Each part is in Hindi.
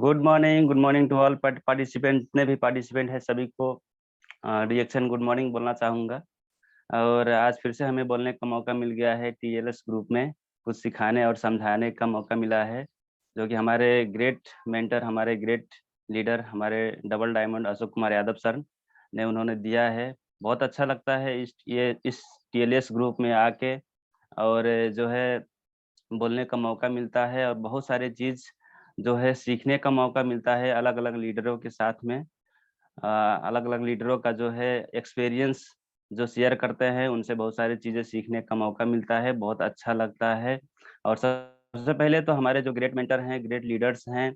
Good morning to all participant. जितने भी पार्टिसिपेंट है सभी को रिएक्शन गुड मॉर्निंग बोलना चाहूँगा। और आज फिर से हमें बोलने का मौका मिल गया है टीएलएस ग्रुप में, कुछ सिखाने और समझाने का मौका मिला है, जो कि हमारे ग्रेट मेंटर, हमारे ग्रेट लीडर, हमारे double diamond Ashok Kumar Yadav sir ने उन्होंने दिया है। बहुत अच्छा लगता है इस टीएलएस ग्रुप में आके, और जो है बोलने का मौका मिलता है और बहुत सारे चीज़ जो है सीखने का मौका मिलता है अलग अलग लीडरों के साथ में। अलग अलग लीडरों का जो है एक्सपीरियंस जो शेयर करते हैं, उनसे बहुत सारी चीज़ें सीखने का मौका मिलता है, बहुत अच्छा लगता है। और सबसे पहले तो हमारे जो ग्रेट मेंटर हैं, ग्रेट लीडर्स हैं,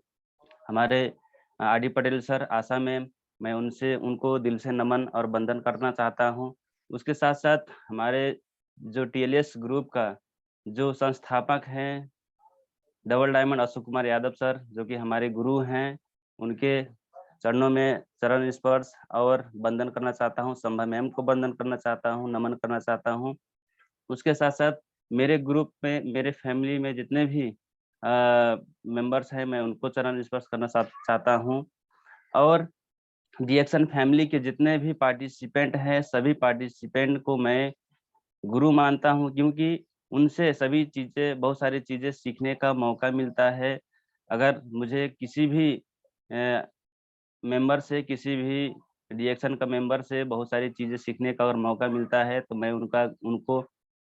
हमारे आर.डी. पटेल सर, आशा मैम, मैं उनसे उनको दिल से नमन और वंदन करना चाहता हूँ। उसके साथ-साथ हमारे जो टीएलएस ग्रुप का जो संस्थापक हैं, double diamond Ashok Kumar Yadav sir, जो कि हमारे गुरु हैं, उनके चरणों में चरण स्पर्श और वंदन करना चाहता हूँ। संभा मैम को वंदन करना चाहता हूँ, नमन करना चाहता हूँ। उसके साथ-साथ मेरे ग्रुप में, मेरे फैमिली में जितने भी मेंबर्स हैं, मैं उनको चरण स्पर्श करना चाहता हूँ। और रिएक्शन फैमिली के जितने भी पार्टिसिपेंट हैं, सभी पार्टिसिपेंट को मैं गुरु मानता हूँ, क्योंकि उनसे सभी चीज़ें, बहुत सारी चीज़ें सीखने का मौका मिलता है। अगर मुझे किसी भी अ, मेंबर से, किसी भी रिएक्शन का मेंबर से बहुत सारी चीज़ें सीखने का अगर मौका मिलता है, तो मैं उनको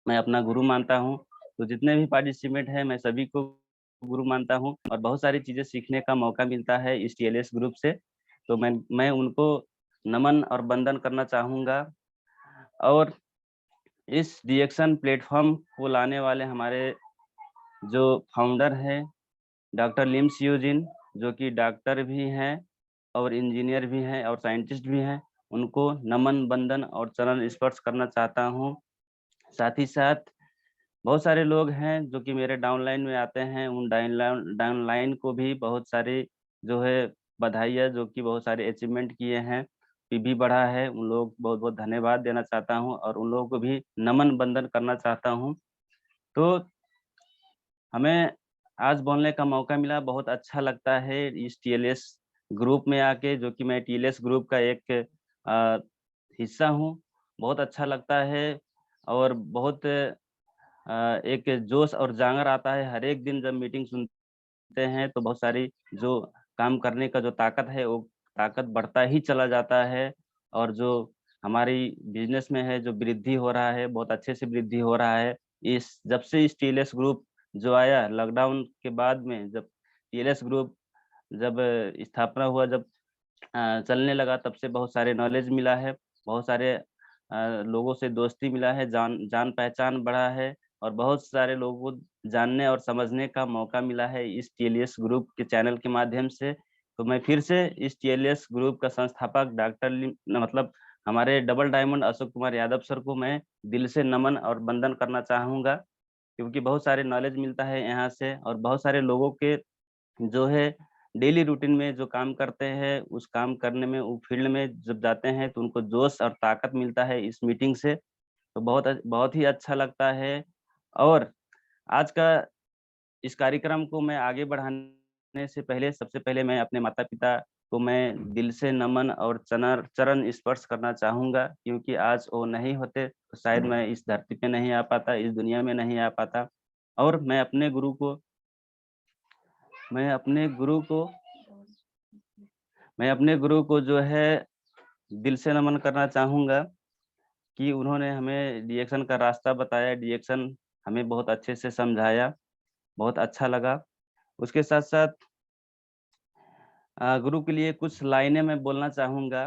मैं अपना गुरु मानता हूँ। तो जितने भी पार्टिसिपेंट हैं, मैं सभी को गुरु मानता हूँ और बहुत सारी चीज़ें सीखने का मौका मिलता है इस टीएलएस ग्रुप से। तो मैं उनको नमन और वंदन करना चाहूँगा। और इस रिएक्शन प्लेटफ़ॉर्म को लाने वाले हमारे जो फाउंडर हैं, डॉक्टर लिम सियोजिन, जो कि डॉक्टर भी हैं और इंजीनियर भी हैं और साइंटिस्ट भी हैं, उनको नमन, वंदन और चरण स्पर्श करना चाहता हूँ। साथ ही साथ बहुत सारे लोग हैं जो कि मेरे डाउनलाइन में आते हैं, उन डाउनलाइन को भी बहुत सारी जो है बधाइयाँ, जो कि बहुत सारे अचीवमेंट किए हैं, पीबी बढ़ा है, उन लोगों को बहुत-बहुत धन्यवाद देना चाहता हूँ और उन लोगों को भी नमन वंदन करना चाहता हूँ। तो हमें आज बोलने का मौका मिला, बहुत अच्छा लगता है इस टीएलएस ग्रुप में आके, जो कि मैं टीएलएस ग्रुप का एक अ, हिस्सा हूँ। बहुत अच्छा लगता है और बहुत एक जोश और जांगर आता है हर एक दिन जब मीटिंग सुनते हैं, तो बहुत सारी जो काम करने का जो ताकत है, वो ताकत बढ़ता ही चला जाता है। और जो हमारी बिज़नेस में है, जो वृद्धि हो रहा है, बहुत अच्छे से वृद्धि हो रहा है। इस जब से इस टीएलएस ग्रुप जो आया लॉकडाउन के बाद में, जब टीएलएस ग्रुप जब स्थापना हुआ, जब चलने लगा, तब से बहुत सारे नॉलेज मिला है, बहुत सारे लोगों से दोस्ती मिला है, जान-पहचान बढ़ा है और बहुत सारे लोगों को जानने और समझने का मौका मिला है इस टीएलएस ग्रुप के चैनल के माध्यम से। तो मैं फिर से इस टीएलएस ग्रुप का संस्थापक डॉक्टर मतलब हमारे double diamond Ashok Kumar Yadav sir को मैं दिल से नमन और वंदन करना चाहूँगा, क्योंकि बहुत सारे नॉलेज मिलता है यहाँ से और बहुत सारे लोगों के जो है डेली रूटीन में जो काम करते हैं, उस काम करने में, वो फील्ड में जब जाते हैं, तो उनको जोश और ताकत मिलता है इस मीटिंग से। तो बहुत ही अच्छा लगता है। और आज का इस कार्यक्रम को मैं आगे बढ़ाने से पहले, सबसे पहले मैं अपने माता-पिता को मैं दिल से नमन और चरण चरण स्पर्श करना चाहूँगा, क्योंकि आज वो नहीं होते, तो शायद मैं इस धरती पे नहीं आ पाता, इस दुनिया में नहीं आ पाता। और मैं अपने गुरु को मैं अपने गुरु को जो है दिल से नमन करना चाहूँगा कि उन्होंने हमें डिएक्शन का रास्ता बताया, डिएक्शन हमें बहुत अच्छे से समझाया, बहुत अच्छा लगा। उसके साथ-साथ गुरु के लिए कुछ लाइनें मैं बोलना चाहूँगा।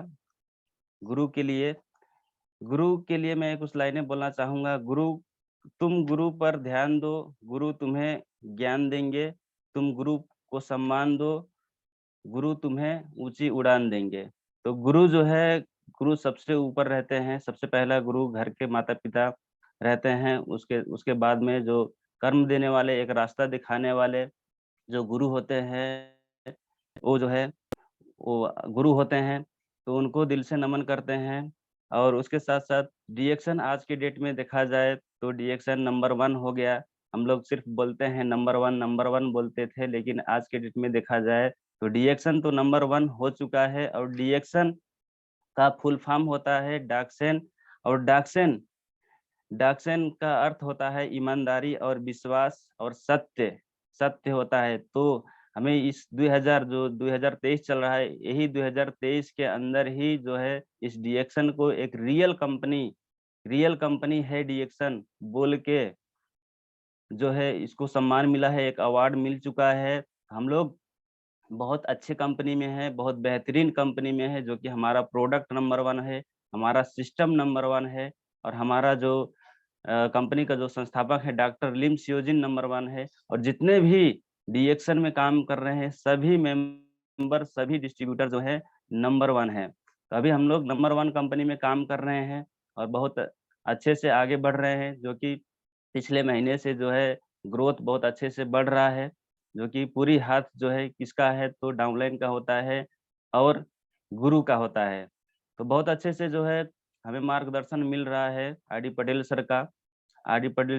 गुरु के लिए गुरु के लिए मैं कुछ लाइनें बोलना चाहूँगा। तुम गुरु पर ध्यान दो, गुरु तुम्हें ज्ञान देंगे, तुम गुरु को सम्मान दो, गुरु तुम्हें ऊँची उड़ान देंगे। तो गुरु जो है, गुरु सबसे ऊपर रहते हैं, सबसे पहला गुरु घर के माता-पिता रहते हैं, उसके उसके बाद में जो कर्म देने वाले, एक रास्ता दिखाने वाले जो गुरु होते हैं, वो जो है, वो गुरु होते हैं, तो उनको दिल से नमन करते हैं। और उसके साथ-साथ डिएक्शन आज की डेट में देखा जाए, तो डिएक्शन नंबर 1 हो गया। हम लोग सिर्फ़ बोलते हैं नंबर 1 बोलते थे, लेकिन आज के डेट में देखा जाए, तो डीएक्सन तो नंबर 1 हो चुका है और डीएक्सन का फुल फॉर्म होता है डाक्सेन और डाक्सेन डाक्सेन का अर्थ होता है ईमानदारी और विश्वास और सत्य सत्य होता है। तो हमें इस 2023 चल रहा है, यही 2023 के अंदर ही जो है इस डीएक्सन को एक रियल कंपनी है डीएक्सन बोल के जो है इसको सम्मान मिला है, एक अवार्ड मिल चुका है। हम लोग बहुत अच्छे कंपनी में है, बहुत बेहतरीन कंपनी में है, जो कि हमारा प्रोडक्ट नंबर 1 है, हमारा सिस्टम नंबर 1 है और हमारा जो कंपनी का जो संस्थापक है डॉक्टर लिम सियोजिन नंबर 1 है और जितने भी डीएक्सन में काम कर रहे हैं सभी मेंबर, सभी डिस्ट्रीब्यूटर जो है नंबर 1 है। तो अभी हम लोग नंबर 1 कंपनी में काम कर रहे हैं और बहुत अच्छे से आगे बढ़ रहे हैं, जो कि पिछले महीने से जो है ग्रोथ बहुत अच्छे से बढ़ रहा है, जो कि पूरी हाथ जो है किसका है तो डाउनलाइन का होता है और गुरु का होता है। तो बहुत अच्छे से जो है हमें मार्गदर्शन मिल रहा है आरडी पटेल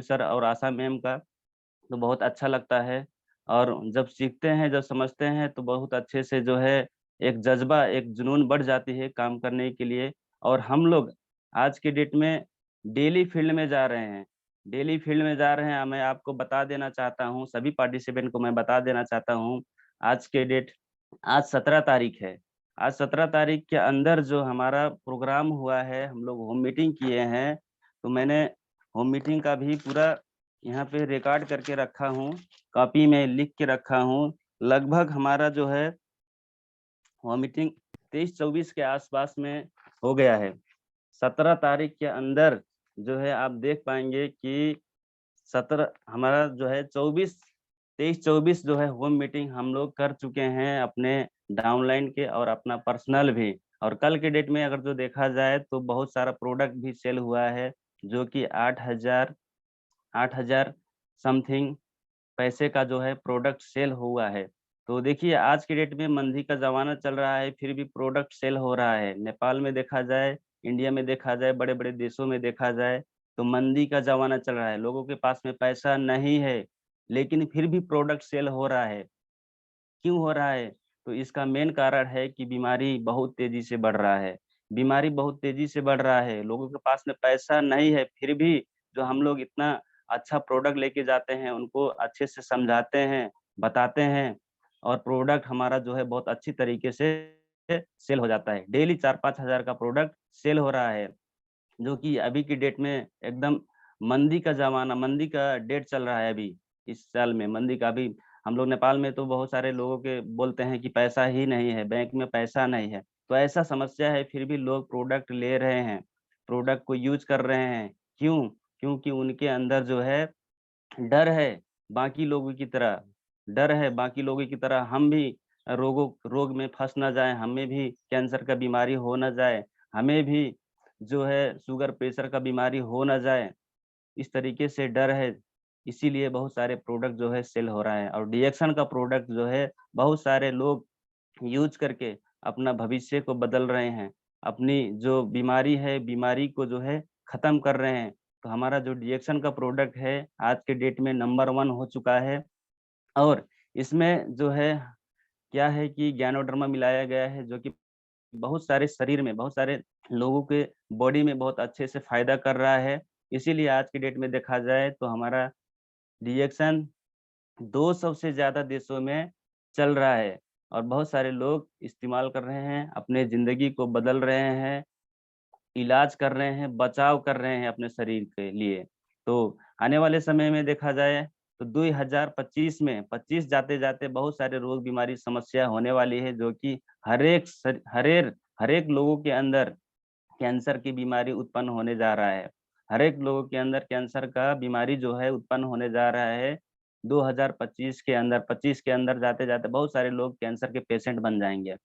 सर और आशा मैम का, तो बहुत अच्छा लगता है। और जब सीखते हैं, जब समझते हैं तो बहुत अच्छे से जो है एक जज़्बा, एक जुनून बढ़ जाती है काम करने के लिए। और हम लोग आज के डेट में डेली फील्ड में जा रहे हैं, डेली फील्ड में जा रहे हैं। मैं आपको बता देना चाहता हूँ, सभी पार्टिसिपेंट को मैं बता देना चाहता हूँ, आज के डेट आज 17 तारीख है। आज 17 तारीख के अंदर जो हमारा प्रोग्राम हुआ है, हम लोग होम मीटिंग किए हैं, तो मैंने होम मीटिंग का भी पूरा यहाँ पे रिकॉर्ड करके रखा हूँ, कॉपी में लिख के रखा हूँ। लगभग हमारा जो है होम मीटिंग 23-24 के आसपास में हो गया है। 17 तारीख के अंदर जो है आप देख पाएंगे कि 17 हमारा जो है 23-24 जो है होम मीटिंग हम लोग कर चुके हैं अपने डाउनलाइन के और अपना पर्सनल भी। और कल के डेट में अगर जो देखा जाए तो बहुत सारा प्रोडक्ट भी सेल हुआ है, जो कि 8,000 समथिंग पैसे का जो है प्रोडक्ट सेल हुआ है। तो देखिए आज की डेट में मंदी का ज़माना चल रहा है, फिर भी प्रोडक्ट सेल हो रहा है। नेपाल में देखा जाए, इंडिया में देखा जाए, बड़े-बड़े देशों में देखा जाए, तो मंदी का ज़माना चल रहा है। लोगों के पास में पैसा नहीं है, लेकिन फिर भी प्रोडक्ट सेल हो रहा है। क्यों हो रहा है? तो इसका मेन कारण है कि बीमारी बहुत तेज़ी से बढ़ रहा है। बीमारी बहुत तेज़ी से बढ़ रहा है, लोगों के पास में पैसा नहीं है, फिर भी जो हम लोग इतना अच्छा प्रोडक्ट लेके जाते हैं, उनको अच्छे से समझाते हैं, बताते हैं और प्रोडक्ट हमारा जो है बहुत अच्छी तरीके से सेल हो जाता है। डेली 4-5 हज़ार का प्रोडक्ट सेल हो रहा है। जो कि अभी की डेट में एकदम मंदी का डेट चल रहा है अभी, इस साल में मंदी का। अभी हम लोग नेपाल में तो बहुत सारे लोगों के बोलते हैं कि पैसा ही नहीं है, बैंक में पैसा नहीं है। तो ऐसा समस्या है, फिर भी लोग प्रोडक्ट ले रहे हैं, प्रोडक्ट को यूज़ कर रहे हैं। क्यों? क्योंकि उनके अंदर जो है डर है बाकी लोगों की तरह, डर है बाकी लोगों की तरह हम भी रोग में फँस ना जाएँ, हमें भी कैंसर का बीमारी हो ना जाए, हमें भी जो है शुगर प्रेशर का बीमारी हो ना जाए, इस तरीके से डर है। इसीलिए बहुत सारे प्रोडक्ट जो है सेल हो रहा है और डीएक्सन का प्रोडक्ट जो है बहुत सारे लोग यूज़ करके अपना भविष्य को बदल रहे हैं। अपनी जो बीमारी है, बीमारी को जो है ख़त्म कर रहे हैं। तो हमारा जो डीएक्सन का प्रोडक्ट है, आज के डेट में नंबर 1 हो चुका है और इसमें जो है क्या है कि ज्ञानोडर्मा मिलाया गया है, जो कि बहुत सारे शरीर में, बहुत सारे लोगों के बॉडी में बहुत अच्छे से फ़ायदा कर रहा है। इसीलिए आज की डेट में देखा जाए तो हमारा डीएक्सन 200 से ज़्यादा देशों में चल रहा है और बहुत सारे लोग इस्तेमाल कर रहे हैं, अपने ज़िंदगी को बदल रहे हैं, इलाज कर रहे हैं, बचाव कर रहे हैं अपने शरीर के लिए। तो आने वाले समय में देखा जाए तो 2025 में 25 जाते-जाते बहुत सारे रोग, बीमारी, समस्या होने वाली है, जो कि हर एक लोगों के अंदर कैंसर की बीमारी उत्पन्न होने जा रहा है। हर एक लोगों के अंदर कैंसर का बीमारी जो है उत्पन्न होने जा रहा है। 2025 के अंदर, 25 के अंदर जाते-जाते बहुत सारे लोग कैंसर के पेशेंट बन जाएँगे।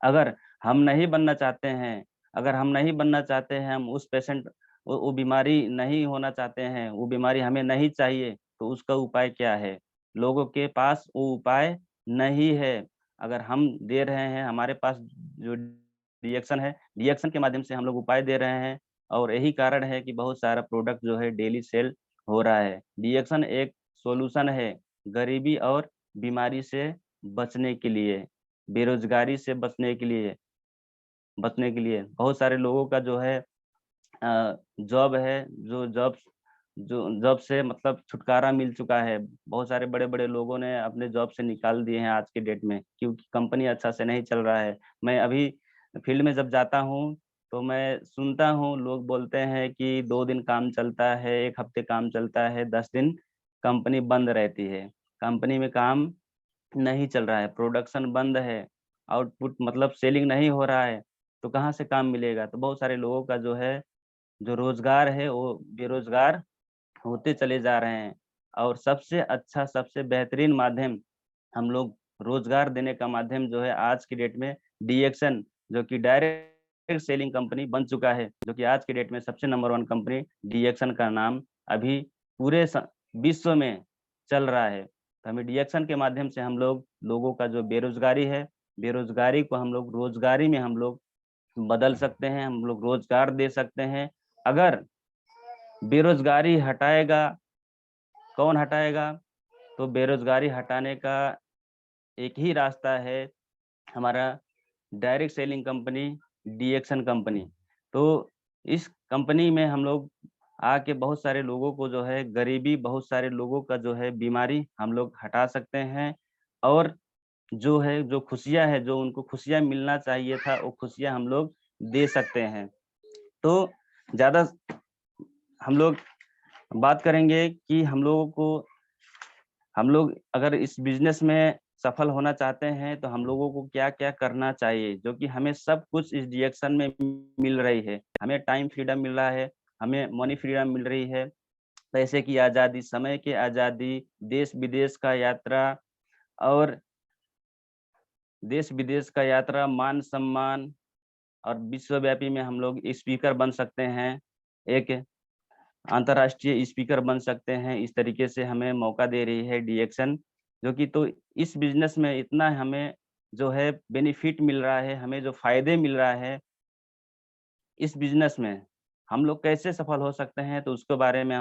अगर हम नहीं बनना चाहते हैं, अगर हम नहीं बनना चाहते हैं, हम उस पेशेंट वो बीमारी नहीं होना चाहते हैं, वो बीमारी हमें नहीं चाहिए, तो उसका उपाय क्या है? लोगों के पास वो उपाय नहीं है। अगर हम दे रहे हैं, हमारे पास जो रिएक्शन के माध्यम से हम लोग उपाय दे रहे हैं और यही कारण है कि बहुत सारा प्रोडक्ट जो है डेली सेल हो रहा है। रिएक्शन एक सॉल्यूशन है गरीबी और बीमारी से बचने के लिए, बेरोजगारी से बचने के लिए बहुत सारे लोगों का जो है जॉब है, जो जॉब से मतलब छुटकारा मिल चुका है। बहुत सारे बड़े-बड़े लोगों ने अपने जॉब से निकाल दिए हैं आज के डेट में, क्योंकि कंपनी अच्छा से नहीं चल रहा है। मैं अभी फील्ड में जब जाता हूँ, तो मैं सुनता हूँ लोग बोलते हैं कि 2 दिन काम चलता है, 1 हफ्ते काम चलता है, 10 दिन कंपनी बंद रहती है। कंपनी में काम नहीं चल रहा है, प्रोडक्शन बंद है, आउटपुट मतलब सेलिंग नहीं हो रहा है, तो कहाँ से काम मिलेगा? तो बहुत सारे लोगों का जो है, जो रोज़गार है वो बेरोज़गार होते चले जा रहे हैं। और सबसे अच्छा, सबसे बेहतरीन माध्यम हम लोग रोज़गार देने का माध्यम जो है आज की डेट में डीएक्सन, जो कि डायरेक्ट सेलिंग कंपनी बन चुका है, जो कि आज की डेट में सबसे नंबर 1 कंपनी डीएक्सन का नाम अभी पूरे विश्व में चल रहा है। तो हमें डीएक्सन के माध्यम से हम लोग लोगों का जो बेरोज़गारी है, बेरोज़गारी को हम लोग रोज़गारी में हम लोग बदल सकते हैं, हम लोग रोज़गार दे सकते हैं। अगर बेरोज़गारी हटाएगा, कौन हटाएगा? तो बेरोज़गारी हटाने का एक ही रास्ता है, हमारा डायरेक्ट सेलिंग कंपनी, डीएक्सन कंपनी। तो इस कंपनी में हम लोग आके बहुत सारे लोगों को जो है गरीबी, बहुत सारे लोगों का जो है बीमारी हम लोग हटा सकते हैं। और जो है, जो खुशियाँ है, जो उनको खुशियाँ मिलना चाहिए था, वो खुशियाँ हम लोग दे सकते हैं। तो ज़्यादा हम लोग बात करेंगे कि हम लोग अगर इस बिज़नेस में सफल होना चाहते हैं, तो हम लोगों को क्या-क्या करना चाहिए, जो कि हमें सब कुछ इस डायरेक्शन में मिल रही है। हमें टाइम फ्रीडम मिल रहा है, हमें मनी फ्रीडम मिल रही है, पैसे की आज़ादी, समय की आज़ादी, देश-विदेश का यात्रा और देश-विदेश का यात्रा, मान-सम्मान और विश्वव्यापी में हम लोग स्पीकर बन सकते हैं। एक अंतर्राष्ट्रीय स्पीकर बन सकते हैं, इस तरीके से हमें मौका दे रही है डीएक्सन, जो कि तो इस बिज़नेस में इतना हमें जो है बेनिफिट मिल रहा है, हमें जो फ़ायदे मिल रहा है, इस बिज़नेस में हम लोग कैसे सफल हो सकते हैं, तो उसके बारे में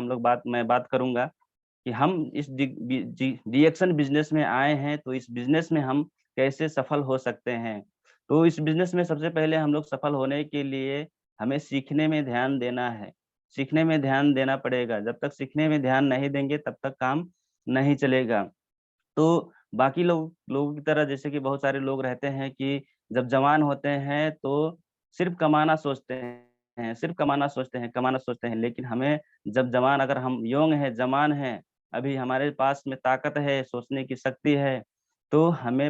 मैं बात करूँगा कि हम इस डीएक्सन बिज़नेस में आए हैं, तो इस बिज़नेस में हम कैसे सफल हो सकते हैं। तो इस बिज़नेस में सबसे पहले हम लोग सफल होने के लिए हमें सीखने में ध्यान देना है। सीखने में ध्यान देना पड़ेगा, जब तक सीखने में ध्यान नहीं देंगे तब तक काम नहीं चलेगा। तो बाकी लोगों की तरह जैसे कि बहुत सारे लोग रहते हैं कि जब जवान होते हैं तो सिर्फ़ कमाना सोचते हैं, सिर्फ़ कमाना सोचते हैं, लेकिन हमें जब जवान अगर हम यंग हैं, जवान हैं, अभी हमारे पास में ताकत है, सोचने की शक्ति है, तो हमें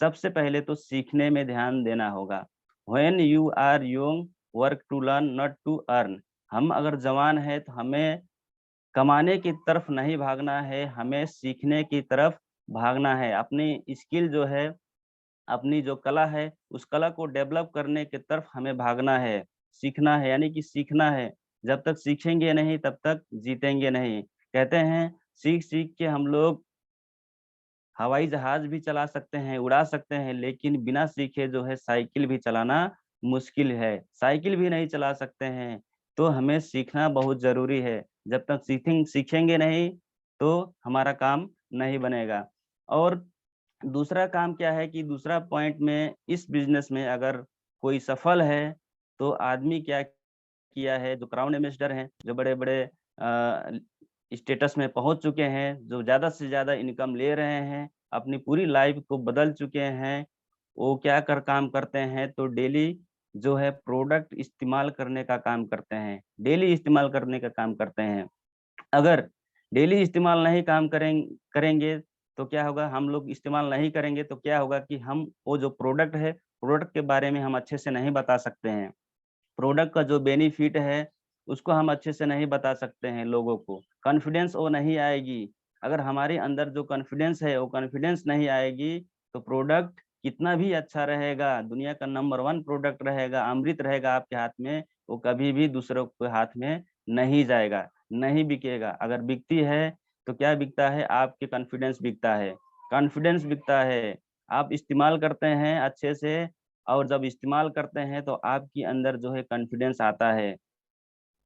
सबसे पहले तो सीखने में ध्यान देना होगा। When you are young, work to learn not to earn. हम अगर जवान हैं तो हमें कमाने की तरफ नहीं भागना है, हमें सीखने की तरफ भागना है। अपनी स्किल जो है, अपनी जो कला है, उस कला को डेवलप करने की तरफ हमें भागना है, सीखना है यानी कि सीखना है। जब तक सीखेंगे नहीं तब तक जीतेंगे नहीं। कहते हैं सीख-सीख के हम लोग हवाई जहाज़ भी चला सकते हैं, उड़ा सकते हैं, लेकिन बिना सीखे जो है साइकिल भी चलाना मुश्किल है। साइकिल भी नहीं चला सकते हैं, तो हमें सीखना बहुत ज़रूरी है। जब तक सीखेंगे नहीं, तो हमारा काम नहीं बनेगा। और दूसरा काम क्या है कि दूसरा पॉइंट में इस बिज़नेस में अगर कोई सफल है, तो आदमी क्या किया है, जो क्राउन एम्बेसडर हैं, जो बड़े-बड़े स्टेटस में पहुँच चुके हैं, जो ज़्यादा से ज़्यादा इनकम ले रहे हैं, अपनी पूरी लाइफ़ को बदल चुके हैं, वो क्या काम करते हैं, तो डेली जो है प्रोडक्ट इस्तेमाल करने का काम करते हैं, डेली इस्तेमाल करने का काम करते हैं। अगर डेली इस्तेमाल नहीं करेंगे तो क्या होगा, हम लोग इस्तेमाल नहीं करेंगे तो क्या होगा कि हम वो जो प्रोडक्ट है, प्रोडक्ट के बारे में हम अच्छे से नहीं बता सकते हैं। प्रोडक्ट का जो बेनिफिट है, उसको हम अच्छे से नहीं बता सकते हैं लोगों को। कॉन्फिडेंस वो नहीं आएगी। अगर हमारे अंदर जो कॉन्फिडेंस है, वो कॉन्फिडेंस नहीं आएगी, तो प्रोडक्ट कितना भी अच्छा रहेगा, दुनिया का नंबर 1 प्रोडक्ट रहेगा, अमृत रहेगा आपके हाथ में, वो कभी भी दूसरों के हाथ में नहीं जाएगा, नहीं बिकेगा। अगर बिकती है, तो क्या बिकता है? आपके कॉन्फिडेंस बिकता है। कॉन्फिडेंस बिकता है। आप इस्तेमाल करते हैं अच्छे से और जब इस्तेमाल करते हैं तो आपके अंदर जो है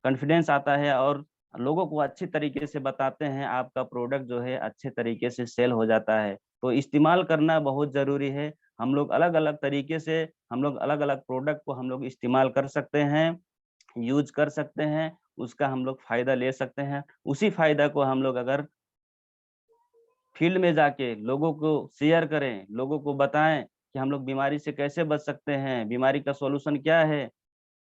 कॉन्फिडेंस आता है और लोगों को अच्छी तरीके से बताते हैं, आपका प्रोडक्ट जो है अच्छे तरीके से सेल हो जाता है। तो इस्तेमाल करना बहुत ज़रूरी है। हम लोग अलग-अलग तरीके से हम लोग अलग-अलग प्रोडक्ट को हम लोग इस्तेमाल कर सकते हैं, यूज़ कर सकते हैं, उसका हम लोग फ़ायदा ले सकते हैं। उसी फ़ायदा को हम लोग अगर फील्ड में जाके लोगों को शेयर करें, लोगों को बताएँ कि हम लोग बीमारी से कैसे बच सकते हैं, बीमारी का सॉल्यूशन क्या है।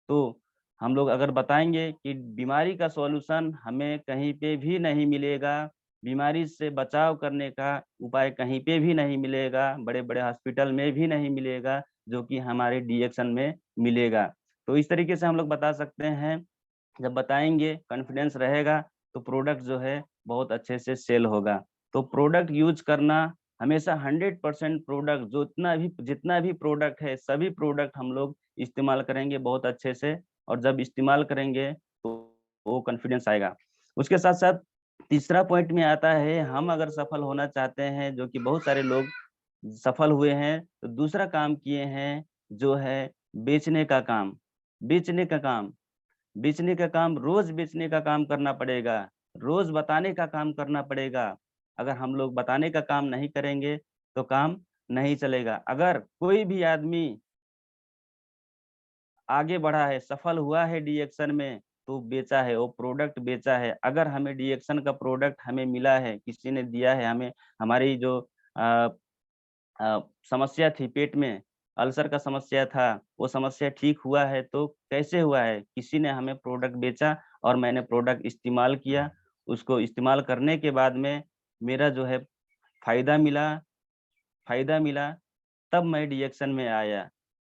तो हम लोग अगर बताएँगे कि बीमारी का सॉल्यूशन हमें कहीं पे भी नहीं मिलेगा, बीमारी से बचाव करने का उपाय कहीं पे भी नहीं मिलेगा, बड़े-बड़े हॉस्पिटल में भी नहीं मिलेगा, जो कि हमारे डीएक्शन में मिलेगा। तो इस तरीके से हम लोग बता सकते हैं, जब बताएँगे, कॉन्फिडेंस रहेगा, तो प्रोडक्ट जो है बहुत अच्छे से सेल होगा। तो प्रोडक्ट यूज़ करना हमेशा 100% प्रोडक्ट जितना भी प्रोडक्ट है, सभी प्रोडक्ट हम लोग इस्तेमाल करेंगे बहुत अच्छे से और जब इस्तेमाल करेंगे तो वो कॉन्फिडेंस आएगा। उसके साथ-साथ तीसरा पॉइंट में आता है, हम अगर सफल होना चाहते हैं, जो कि बहुत सारे लोग सफल हुए हैं, तो दूसरा काम किए हैं, जो है बेचने का काम। बेचने का काम बेचने का काम, रोज़ बेचने का काम करना पड़ेगा, रोज़ बताने का काम करना पड़ेगा। अगर हम लोग बताने का काम नहीं करेंगे, तो काम नहीं चलेगा। अगर कोई भी आदमी आगे बढ़ा है, सफल हुआ है डी-एक्शन में, तो बेचा है, वो प्रोडक्ट बेचा है। अगर हमें डी-एक्शन का प्रोडक्ट हमें मिला है, किसी ने दिया है हमें, हमारी जो अ समस्या थी पेट में, अल्सर का समस्या था, वो समस्या ठीक हुआ है तो कैसे हुआ है? किसी ने हमें प्रोडक्ट बेचा और मैंने प्रोडक्ट इस्तेमाल किया, उसको इस्तेमाल करने के बाद में मेरा जो है फ़ायदा मिला फ़ायदा मिला, तब मैं डी-एक्शन में आया।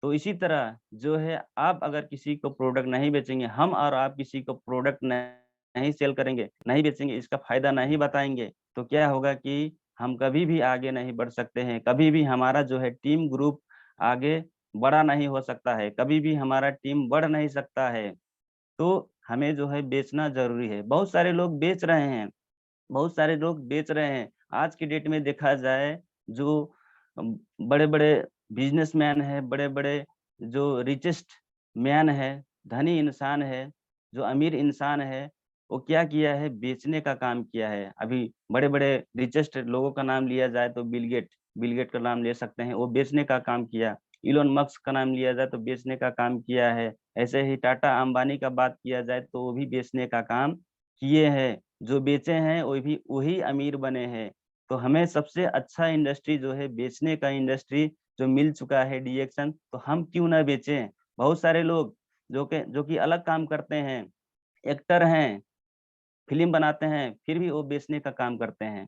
तो इसी तरह जो है आप अगर किसी को प्रोडक्ट नहीं बेचेंगे, हम और आप किसी को प्रोडक्ट नहीं सेल करेंगे, नहीं बेचेंगे, इसका फ़ायदा नहीं बताएँगे, तो क्या होगा कि हम कभी भी आगे नहीं बढ़ सकते हैं, कभी भी हमारा जो है टीम ग्रुप आगे बड़ा नहीं हो सकता है, कभी भी हमारा टीम बढ़ नहीं सकता है। तो हमें जो है बेचना ज़रूरी है। बहुत सारे लोग बेच रहे हैं। बहुत सारे लोग बेच रहे हैं। आज की डेट में देखा जाए जो बड़े-बड़े बिज़नेसमैन हैं, बड़े-बड़े जो रिचेस्ट मैन है, धनी इंसान है, जो अमीर इंसान है, वो क्या किया है बेचने का काम किया है। अभी बड़े-बड़े रिचेस्ट लोगों का नाम लिया जाए तो बिल गेट का नाम ले सकते हैं, वो बेचने का काम किया। इलोन मस्क का नाम लिया जाए तो बेचने का काम किया है। ऐसे ही टाटा अंबानी का बात किया जाए तो वो भी बेचने का काम किए हैं। जो बेचे हैं वही वही अमीर बने हैं। तो हमें सबसे अच्छा इंडस्ट्री जो है बेचने का इंडस्ट्री जो मिल चुका है डी-एक्शन तो हम क्यों ना बेचें? बहुत सारे लोग जो कि अलग काम करते हैं, एक्टर हैं, फ़िल्म बनाते हैं, फिर भी वो बेचने का काम करते हैं।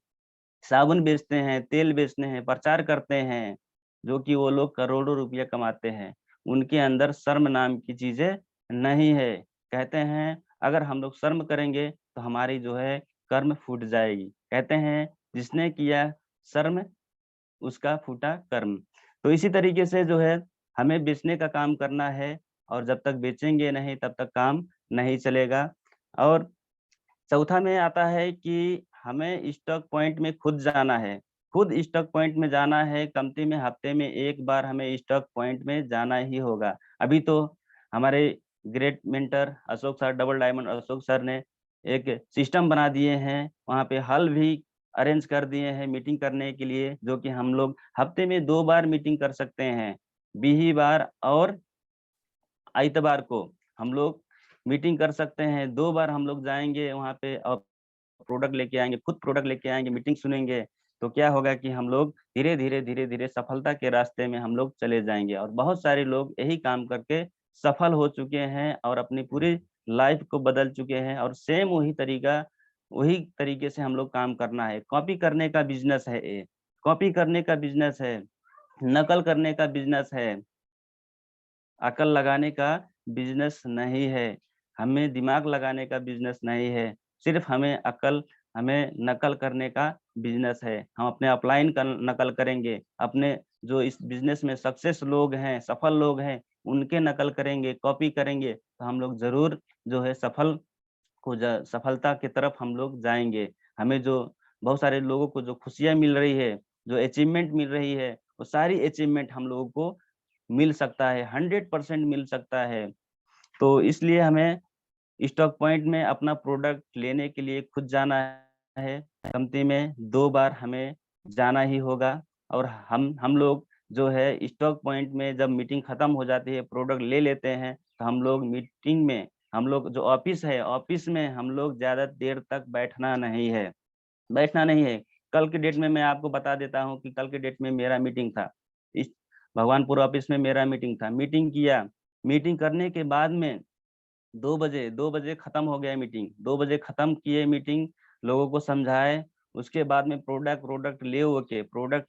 साबुन बेचते हैं, तेल बेचते हैं, प्रचार करते हैं, जो कि वो लोग करोड़ों रुपया कमाते हैं। उनके अंदर शर्म नाम की चीज़ें नहीं है। कहते हैं अगर हम लोग शर्म करेंगे तो हमारी जो है कर्म फूट जाएगी। कहते हैं जिसने किया शर्म उसका फूटा कर्म। तो इसी तरीके से जो है हमें बेचने का काम करना है और जब तक बेचेंगे नहीं तब तक काम नहीं चलेगा। और चौथा में आता है कि हमें स्टॉक पॉइंट में खुद जाना है। खुद स्टॉक पॉइंट में जाना है, कमती में हफ्ते में 1 बार हमें स्टॉक पॉइंट में जाना ही होगा। अभी तो हमारे great mentor Ashok sir, double diamond Ashok sir ने एक सिस्टम बना दिए हैं, वहाँ पे हॉल भी अरेंज कर दिए हैं मीटिंग करने के लिए, जो कि हम लोग हफ्ते में 2 बार मीटिंग कर सकते हैं। बिहीवार और आइतवार को हम लोग मीटिंग कर सकते हैं, 2 बार हम लोग जाएँगे वहाँ पे और प्रोडक्ट लेके आएँगे, खुद प्रोडक्ट लेके आएँगे, मीटिंग सुनेंगे, तो क्या होगा कि हम लोग धीरे-धीरे, धीरे-धीरे सफलता के रास्ते में हम लोग चले जाएँगे और बहुत सारे लोग यही काम करके सफल हो चुके हैं और अपनी पूरी लाइफ़ को बदल चुके हैं और सेम वही तरीके से हम लोग काम करना है। कॉपी करने का बिज़नेस है ये, कॉपी करने का बिज़नेस है, नकल करने का बिज़नेस है। अकल लगाने का बिज़नेस नहीं है, हमें दिमाग लगाने का बिज़नेस नहीं है, सिर्फ़ हमें नकल करने का बिज़नेस है। हम अपने अपलाइन का नकल करेंगे, अपने जो इस बिज़नेस में सक्सेस लोग हैं, सफल लोग हैं, उनके नकल करेंगे, कॉपी करेंगे, तो हम लोग ज़रूर जो है सफलता की तरफ हम लोग जाएँगे। हमें जो बहुत सारे लोगों को जो खुशियाँ मिल रही है, जो अचीवमेंट मिल रही है, वो सारी अचीवमेंट हम लोगों को मिल सकता है, 100% मिल सकता है। तो इसलिए हमें स्टॉक पॉइंट में अपना प्रोडक्ट लेने के लिए खुद जाना है। कम्पनी में 2 बार हमें जाना ही होगा। और हम लोग जो है स्टॉक पॉइंट में जब मीटिंग खत्म हो जाती है, प्रोडक्ट ले लेते हैं, तो हम लोग मीटिंग में, हम लोग जो ऑफिस है, ऑफिस में हम लोग ज्यादा देर तक बैठना नहीं है। कल के डेट में मैं आपको बता देता हूँ कि कल के डेट में मेरा मीटिंग था, इस भगवानपुर ऑफिस में मेरा मीटिंग था। मीटिंग किया, मीटिंग करने के बाद में 2 बजे खत्म हो गया मीटिंग। 2 बजे खत्म किए मीटिंग, लोगों को समझाए। उसके बाद में प्रोडक्ट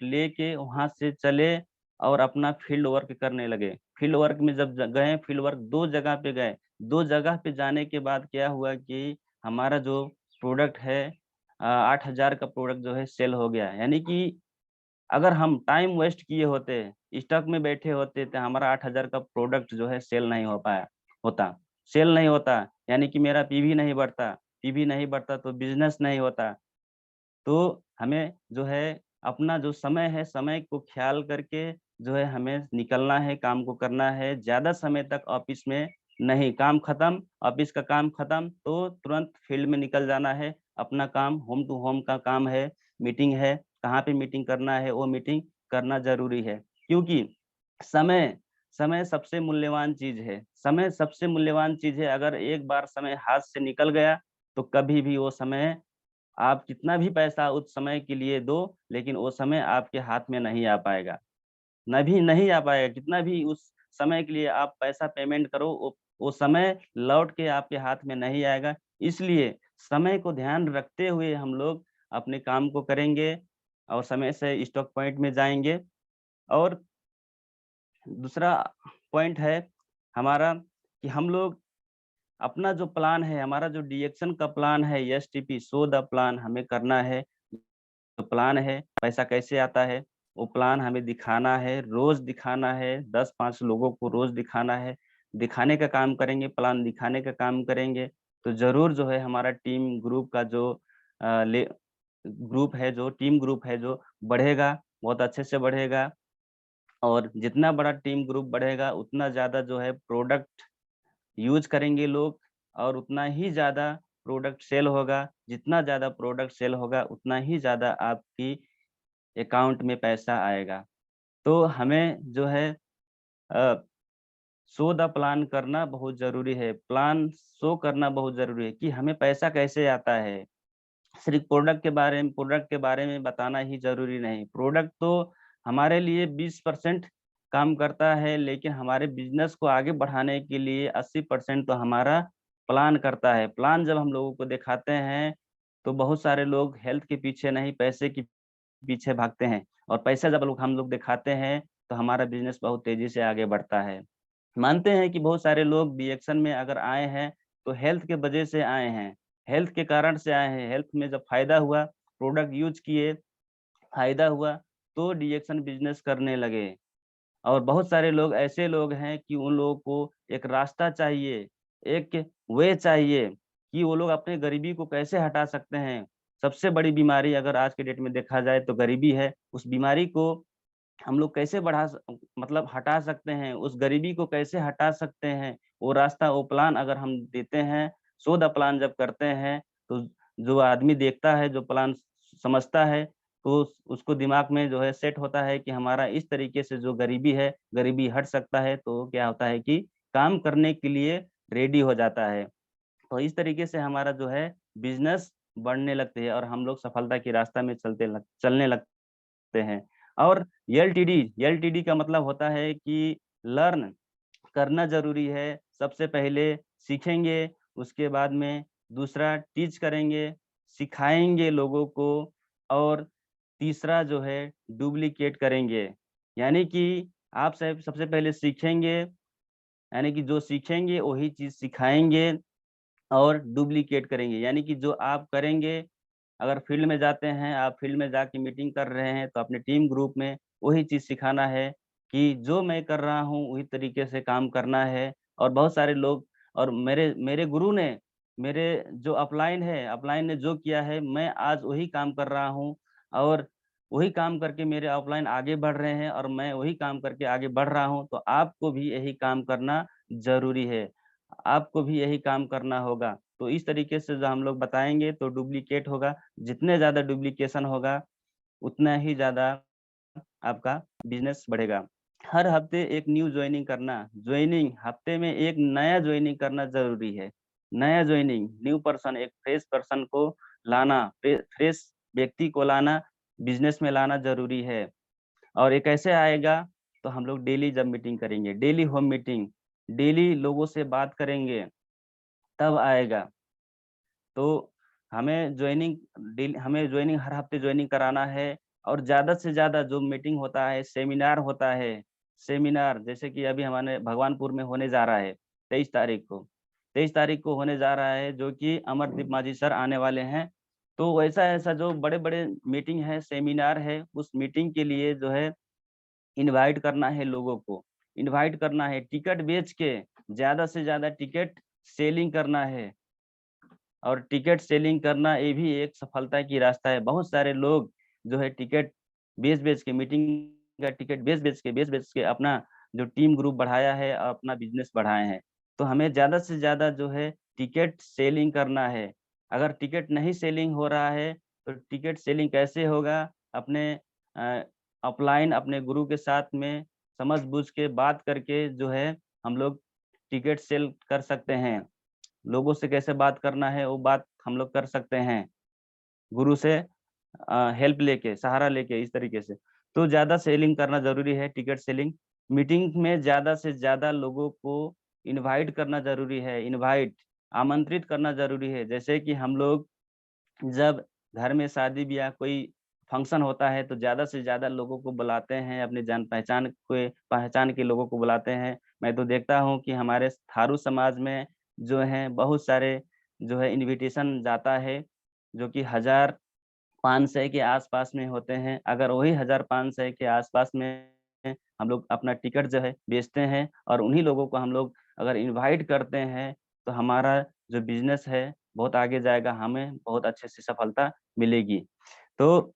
लेके वहां से चले और अपना फील्ड वर्क करने लगे। फील्ड वर्क में जब गए, फील्ड वर्क 2 जगह पे गए। 2 जगह पे जाने के बाद क्या हुआ कि हमारा जो प्रोडक्ट है, 8,000 का प्रोडक्ट जो है सेल हो गया। यानी कि अगर हम टाइम वेस्ट किए होते, स्टॉक में बैठे होते, तो हमारा 8,000 का प्रोडक्ट जो है सेल नहीं हो पाया होता। सेल नहीं होता यानी कि मेरा पीवी नहीं बढ़ता, पीवी नहीं बढ़ता तो बिजनेस नहीं होता। तो हमें जो है अपना जो समय है, समय को ख्याल करके जो है हमें निकलना है, काम को करना है। ज्यादा समय तक ऑफिस में नहीं, काम खत्म, ऑफिस का काम खत्म तो तुरंत फील्ड में निकल जाना है। अपना काम होम टू होम का काम है, मीटिंग है, कहाँ पे मीटिंग करना है वो मीटिंग करना जरूरी है। क्योंकि समय समय सबसे मूल्यवान चीज है। समय सबसे मूल्यवान चीज है। अगर एक बार समय हाथ से निकल गया तो कभी भी वो समय, आप कितना भी पैसा उस समय के लिए दो, लेकिन वो समय आपके हाथ में नहीं आ पाएगा। नहीं आ पाएगा। कितना भी उस समय के लिए आप पैसा पेमेंट करो, वो समय लौट के आपके हाथ में नहीं आएगा। इसलिए समय को ध्यान रखते हुए हम लोग अपने काम को करेंगे और समय से स्टॉक पॉइंट में जाएंगे। और दूसरा पॉइंट है हमारा कि हम लोग अपना जो प्लान है, हमारा जो डीएक्शन का प्लान है, एसटीपी शो द प्लान हमें करना है। जो प्लान है, पैसा कैसे आता है, वो प्लान हमें दिखाना है, रोज दिखाना है। 10-5 लोगों को रोज दिखाना है। दिखाने का काम करेंगे, प्लान दिखाने का काम करेंगे, तो जरूर जो है हमारा टीम ग्रुप का जो ग्रुप है, जो टीम ग्रुप है जो बढ़ेगा, बहुत अच्छे से बढ़ेगा। और जितना बड़ा टीम ग्रुप बढ़ेगा उतना ज्यादा जो है प्रोडक्ट यूज करेंगे लोग, और उतना ही ज्यादा प्रोडक्ट सेल होगा। जितना ज्यादा प्रोडक्ट सेल होगा उतना ही ज्यादा आपकी अकाउंट में पैसा आएगा। तो हमें जो है शो द प्लान करना बहुत जरूरी है। प्लान शो करना बहुत जरूरी है कि हमें पैसा कैसे आता है। सिर्फ प्रोडक्ट के बारे में बताना ही जरूरी नहीं। प्रोडक्ट तो हमारे लिए 20% काम करता है, लेकिन हमारे बिजनेस को आगे बढ़ाने के लिए 80% तो हमारा प्लान करता है। प्लान जब हम लोगों को दिखाते हैं तो बहुत सारे लोग हेल्थ के पीछे नहीं, पैसे के पीछे भागते हैं। और पैसा जब हम लोग दिखाते हैं तो हमारा बिजनेस बहुत तेजी से आगे बढ़ता है। मानते हैं कि बहुत सारे लोग डीएक्शन में अगर आए हैं तो हेल्थ के वजह से आए हैं, हेल्थ के कारण से आए हैं। हेल्थ में जब फायदा हुआ, प्रोडक्ट यूज किए, फायदा हुआ, तो डीएक्शन बिजनेस करने लगे। और बहुत सारे लोग ऐसे लोग हैं कि उन लोगों को एक रास्ता चाहिए, एक वे चाहिए कि वो लोग अपने गरीबी को कैसे हटा सकते हैं। सबसे बड़ी बीमारी अगर आज के डेट में देखा जाए तो गरीबी है। उस बीमारी को हम लोग कैसे मतलब हटा सकते हैं, उस गरीबी को कैसे हटा सकते हैं, वो रास्ता, वो प्लान अगर हम देते हैं, सो द प्लान जब करते हैं, तो जो आदमी देखता है, जो प्लान समझता है, तो उसको दिमाग में जो है सेट होता है कि हमारा इस तरीके से जो गरीबी है, गरीबी हट सकता है। तो क्या होता है कि काम करने के लिए रेडी हो जाता है। तो इस तरीके से हमारा जो है बिजनेस बढ़ने लगते हैं और हम लोग सफलता की रास्ता में चलने लगते हैं। और एलटीडी, एलटीडी का मतलब होता है कि लर्न करना जरूरी है। सबसे पहले सीखेंगे, उसके बाद में दूसरा टीच करेंगे, सिखाएंगे लोगों को, और तीसरा जो है डुप्लीकेट करेंगे। यानी कि आप सबसे पहले सीखेंगे, यानी कि जो सीखेंगे वही चीज सिखाएंगे और डुप्लीकेट करेंगे। यानी कि जो आप करेंगे, अगर फील्ड में जाते हैं, आप फील्ड में जाके मीटिंग कर रहे हैं, तो अपने टीम ग्रुप में वही चीज सिखाना है कि जो मैं कर रहा हूँ वही तरीके से काम करना है। और बहुत सारे लोग, और मेरे मेरे गुरु ने, मेरे जो अपलाइन है, अपलाइन ने जो किया है, मैं आज वही काम कर रहा हूँ। और वही काम करके मेरे अपलाइन आगे बढ़ रहे हैं और मैं वही काम करके आगे बढ़ रहा हूँ। तो आपको भी यही काम करना जरूरी है, आपको भी यही काम करना होगा। तो इस तरीके से जो हम लोग बताएंगे तो डुप्लीकेट होगा। जितने ज्यादा डुप्लीकेशन होगा, उतना ही ज़्यादा आपका बिजनेस बढ़ेगा। हर हफ्ते एक न्यू ज्वाइनिंग करना, ज्वाइनिंग हफ्ते में एक नया ज्वाइनिंग करना ज़रूरी है। नया ज्वाइनिंग, न्यू पर्सन, एक फ्रेश पर्सन को लाना, फ्रेश व्यक्ति को लाना, बिजनेस में लाना ज़रूरी है। और ये कैसे आएगा? तो हम लोग डेली जब मीटिंग करेंगे, डेली होम मीटिंग, डेली लोगों से बात करेंगे, तब आएगा। तो हमें ज्वाइनिंग हर हफ्ते ज्वाइनिंग कराना है। और ज़्यादा से ज़्यादा जो मीटिंग होता है, सेमिनार होता है, सेमिनार जैसे कि अभी हमारे भगवानपुर में होने जा रहा है 23 तारीख को। 23 तारीख को होने जा रहा है, जो कि अमरदीप माझी सर आने वाले हैं। तो वैसा-ऐसा जो बड़े-बड़े मीटिंग है, सेमिनार है, उस मीटिंग के लिए जो है इनवाइट करना है लोगों को, इनवाइट करना है, टिकट बेच के ज़्यादा से ज़्यादा टिकट सेलिंग करना है। और टिकट सेलिंग करना ये भी एक सफलता की रास्ता है। बहुत सारे लोग जो है टिकट बेच-बेच के, मीटिंग का टिकट बेच-बेच के अपना जो टीम ग्रुप बढ़ाया है और अपना बिज़नेस बढ़ाए हैं। तो हमें ज़्यादा से ज़्यादा जो है टिकट सेलिंग करना है। अगर टिकट नहीं सेलिंग हो रहा है, तो टिकट सेलिंग कैसे होगा? अपने अ, अपलाइन अपने गुरु के साथ में समझ-बूझ के बात करके जो है हम लोग टिकट सेल कर सकते हैं। लोगों से कैसे बात करना है, वो बात हम लोग कर सकते हैं, गुरु से हेल्प लेके, सहारा लेके, इस तरीके से। तो ज़्यादा सेलिंग करना ज़रूरी है, टिकट सेलिंग। मीटिंग में ज़्यादा से ज़्यादा लोगों को इनवाइट करना ज़रूरी है, इनवाइट, आमंत्रित करना ज़रूरी है। जैसे कि हम लोग जब घर में शादी-ब्याह कोई फंक्शन होता है, तो ज़्यादा से ज़्यादा लोगों को बुलाते हैं, अपने जान-पहचान के लोगों को बुलाते हैं। मैं तो देखता हूँ कि हमारे थारू समाज में जो हैं बहुत सारे जो है इन्विटेशन जाता है, जो कि 1000-500 के आस-पास में होते हैं। अगर वही 1000-500 के आस-पास में हम लोग अपना टिकट जो है बेचते हैं और उन्हीं लोगों को हम लोग अगर इनवाइट करते हैं, तो हमारा जो बिज़नेस है बहुत आगे जाएगा, हमें बहुत अच्छे से सफलता मिलेगी। तो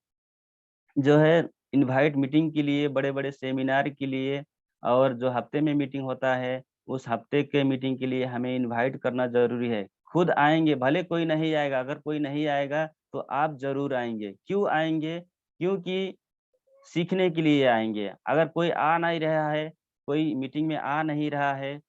जो है इनवाइट मीटिंग के लिए, बड़े-बड़े सेमिनार के लिए और जो हफ्ते में मीटिंग होता है, उस हफ्ते के मीटिंग के लिए हमें इनवाइट करना ज़रूरी है। खुद आएँगे, भले कोई नहीं आएगा, अगर कोई नहीं आएगा तो आप ज़रूर आएँगे। क्यों आएँगे? क्योंकि सीखने के लिए आएँगे। अगर कोई आ नहीं रहा है, कोई मीटिंग में आ नहीं रहा है,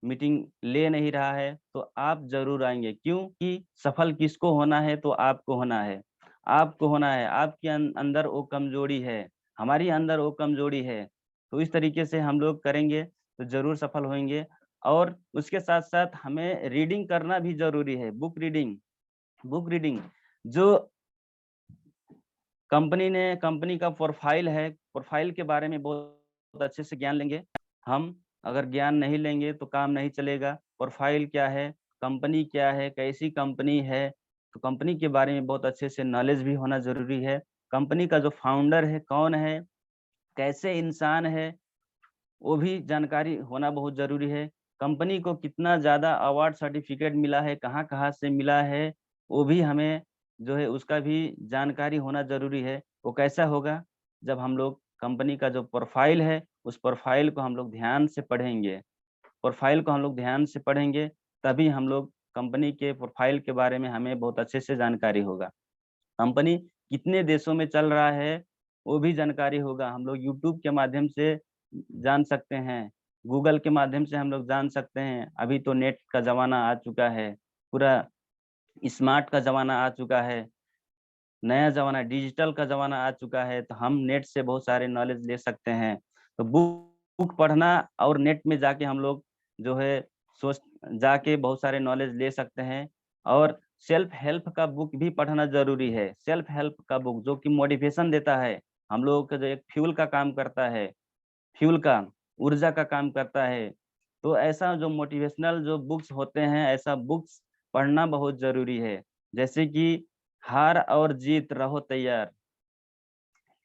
मीटिंग ले नहीं रहा है, तो आप ज़रूर आएँगे। क्यों? कि सफल किसको होना है? तो आपको होना है। आपको होना है, आपके अंदर वो कमज़ोरी है, हमारी अंदर वो कमज़ोरी है। तो इस तरीके से हम लोग करेंगे, तो ज़रूर सफल होएँगे। और उसके साथ-साथ हमें रीडिंग करना भी ज़रूरी है, बुक रीडिंग जो कंपनी का प्रोफ़ाइल है, प्रोफ़ाइल के बारे में बहुत अच्छे से ज्ञान लेंगे। हम अगर ज्ञान नहीं लेंगे तो काम नहीं चलेगा। प्रोफ़ाइल क्या है, कंपनी क्या है, कैसी कंपनी है, तो कंपनी के बारे में बहुत अच्छे से नॉलेज भी होना ज़रूरी है। कंपनी का जो फाउंडर है, कौन है, कैसे इंसान है, वो भी जानकारी होना बहुत ज़रूरी है। कंपनी को कितना ज़्यादा अवार्ड सर्टिफ़िकेट मिला है, कहाँ-कहाँ से मिला है, वो भी हमें जो है उसका भी जानकारी होना ज़रूरी है। वो कैसा होगा? जब हम लोग कंपनी का जो प्रोफ़ाइल है, उस प्रोफ़ाइल को हम लोग ध्यान से पढ़ेंगे। प्रोफ़ाइल को हम लोग ध्यान से पढ़ेंगे, तभी हम लोग कंपनी के प्रोफ़ाइल के बारे में हमें बहुत अच्छे से जानकारी होगा। कंपनी कितने देशों में चल रहा है, वो भी जानकारी होगा। हम लोग यूट्यूब के माध्यम से जान सकते हैं, गूगल के माध्यम से हम लोग जान सकते हैं। अभी तो नेट का ज़माना आ चुका है, पूरा स्मार्ट का ज़माना आ चुका है, नया ज़माना डिजिटल का ज़माना आ चुका है, तो हम नेट से बहुत सारे नॉलेज ले सकते हैं। तो बुक पढ़ना और नेट में जाके हम लोग जो है सोच जाके बहुत सारे नॉलेज ले सकते हैं। और सेल्फ हेल्प का बुक भी पढ़ना ज़रूरी है। सेल्फ हेल्प का बुक जो कि मोटिवेशन देता है, हम लोगों का जो एक फ्यूल का काम करता है, फ्यूल का, ऊर्जा का काम करता है। तो ऐसा जो मोटिवेशनल जो बुक्स होते हैं, ऐसा बुक्स पढ़ना बहुत ज़रूरी है। जैसे कि हार और जीत रहो तैयार,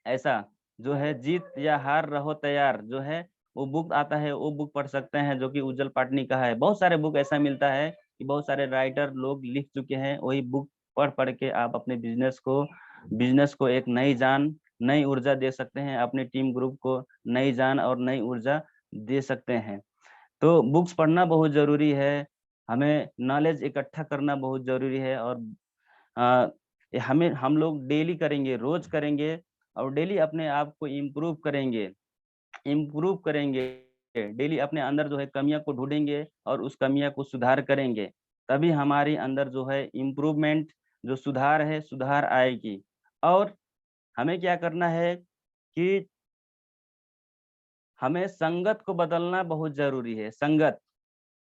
ऐसा जो है जीत या हार रहो तैयार जो है, वो बुक आता है, वो बुक पढ़ सकते हैं जो कि उज्जवल पाटनी का है। बहुत सारे बुक ऐसा मिलता है कि बहुत सारे राइटर लोग लिख चुके हैं, वही बुक पढ़ के आप अपने बिज़नेस को एक नई जान, नई ऊर्जा दे सकते हैं, अपने टीम ग्रुप को नई जान और नई ऊर्जा दे सकते हैं। तो बुक्स पढ़ना बहुत ज़रूरी है, हमें नॉलेज इकट्ठा करना बहुत ज़रूरी है। और अ, हम लोग डेली करेंगे, रोज करेंगे और डेली अपने आप को इम्प्रूव करेंगे, डेली अपने अंदर जो है कमियां को ढूंढेंगे और उस कमियां को सुधार करेंगे, तभी हमारे अंदर जो है इम्प्रूवमेंट, जो सुधार है, सुधार आएगी। और हमें क्या करना है कि हमें संगत को बदलना बहुत जरूरी है। संगत,